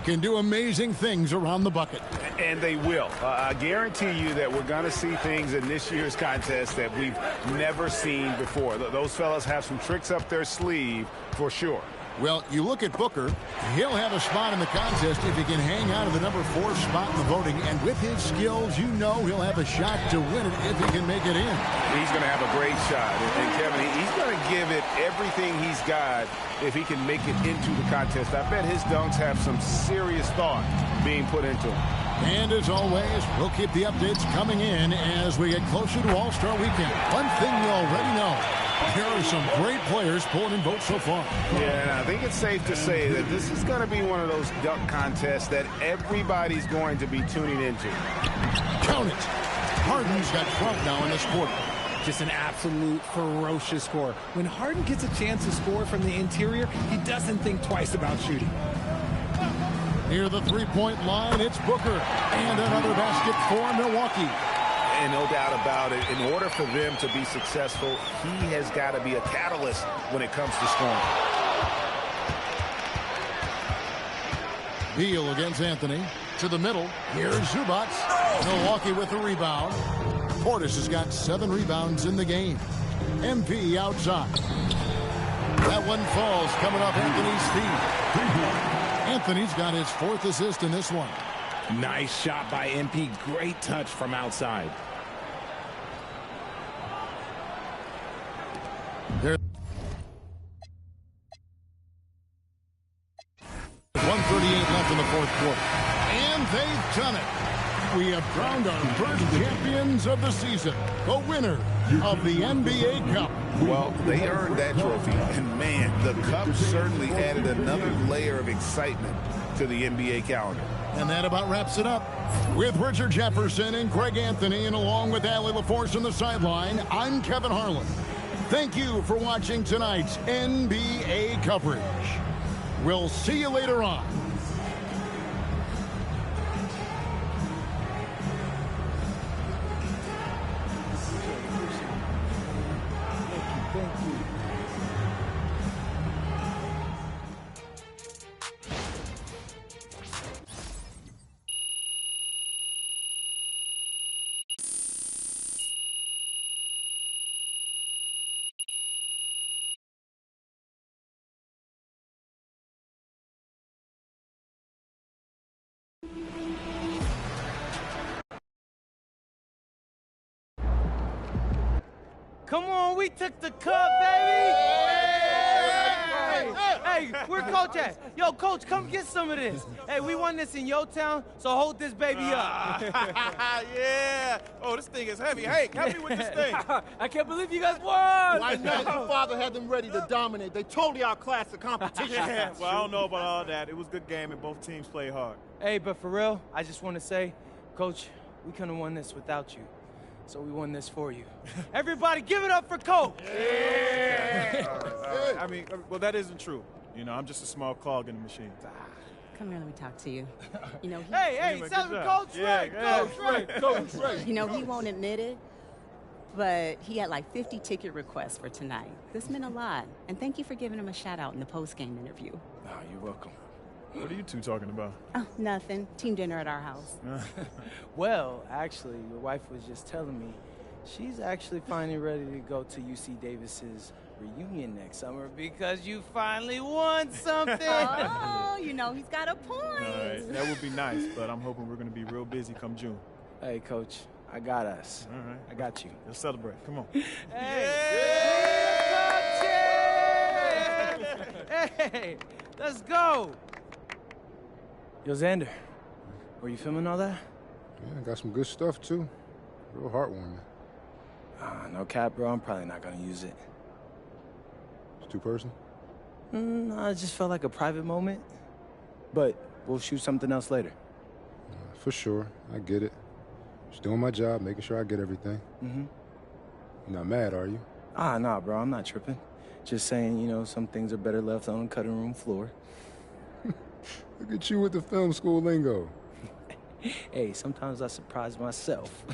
can do amazing things around the bucket. And they will. I guarantee you that we're going to see things in this year's contest that we've never seen before. Those fellas have some tricks up their sleeve for sure. Well, you look at Booker, he'll have a spot in the contest if he can hang out of the number 4 spot in the voting. And with his skills, you know he'll have a shot to win it if he can make it in. He's going to have a great shot. And Kevin, he's going to give it everything he's got if he can make it into the contest. I bet his dunks have some serious thought being put into them. And as always, we'll keep the updates coming in as we get closer to All-Star Weekend. One thing you already know, there are some great players pulling in votes so far. Yeah, and I think it's safe to say that this is going to be one of those dunk contests that everybody's going to be tuning into. Count it. Harden's got 12 now in this quarter. Just an absolute ferocious score. When Harden gets a chance to score from the interior, he doesn't think twice about shooting. Near the three-point line, it's Booker. And another basket for Milwaukee. And no doubt about it, in order for them to be successful, he has got to be a catalyst when it comes to scoring. Beal against Anthony. To the middle. Here's Zubac. Milwaukee with the rebound. Portis has got 7 rebounds in the game. MP outside. That one falls coming off Anthony's feet. Anthony's got his 4th assist in this one. Nice shot by MP. Great touch from outside. There's 1:38 left in the 4th quarter. And they've done it. We have crowned our first champions of the season, the winner of the NBA Cup. Well, they earned that trophy, and man, the Cup certainly added another layer of excitement to the NBA calendar. And that about wraps it up. With Richard Jefferson and Greg Anthony, and along with Allie LaForce on the sideline, I'm Kevin Harlan. Thank you for watching tonight's NBA coverage. We'll see you later on. Come on, we took the cup, baby! Hey, where Coach at? Yo, Coach, come get some of this. Hey, we won this in your town, so hold this baby up. Yeah. Oh, this thing is heavy. Hey, help me with this thing. I can't believe you guys won! I know. Your father had them ready to dominate. They totally outclassed the competition. Yeah, well, I don't know about all that. It was a good game, and both teams played hard. Hey, but for real, I just want to say, Coach, we couldn't have won this without you. So we won this for you. Everybody give it up for Coach! Yeah! I mean, well, that isn't true. You know, I'm just a small cog in the machine. Come here, let me talk to you. You know, hey, celebrate Coach Ray! Coach Ray! Coach Ray! You know, he won't admit it, but he had like 50 ticket requests for tonight. This meant a lot. And thank you for giving him a shout out in the post-game interview. Oh, you're welcome. What are you two talking about? Oh, nothing. Team dinner at our house. Well, actually, your wife was just telling me she's actually finally ready to go to UC Davis's reunion next summer because you finally won something. Oh, you know, he's got a point. All right, that would be nice, but I'm hoping we're going to be real busy come June. Hey, Coach, I got us. All right. I got you. Let's celebrate. Come on. Hey, let's go. Yo, Xander, were you filming all that? Yeah, got some good stuff, too. Real heartwarming. No cap, bro. I'm probably not going to use it. It's too personal? No, it just felt like a private moment. But we'll shoot something else later. For sure. I get it. Just doing my job, making sure I get everything. Mm-hmm. You're not mad, are you? Nah, bro. I'm not tripping. Just saying, you know, some things are better left on the cutting room floor. Look at you with the film school lingo. Hey, sometimes I surprise myself.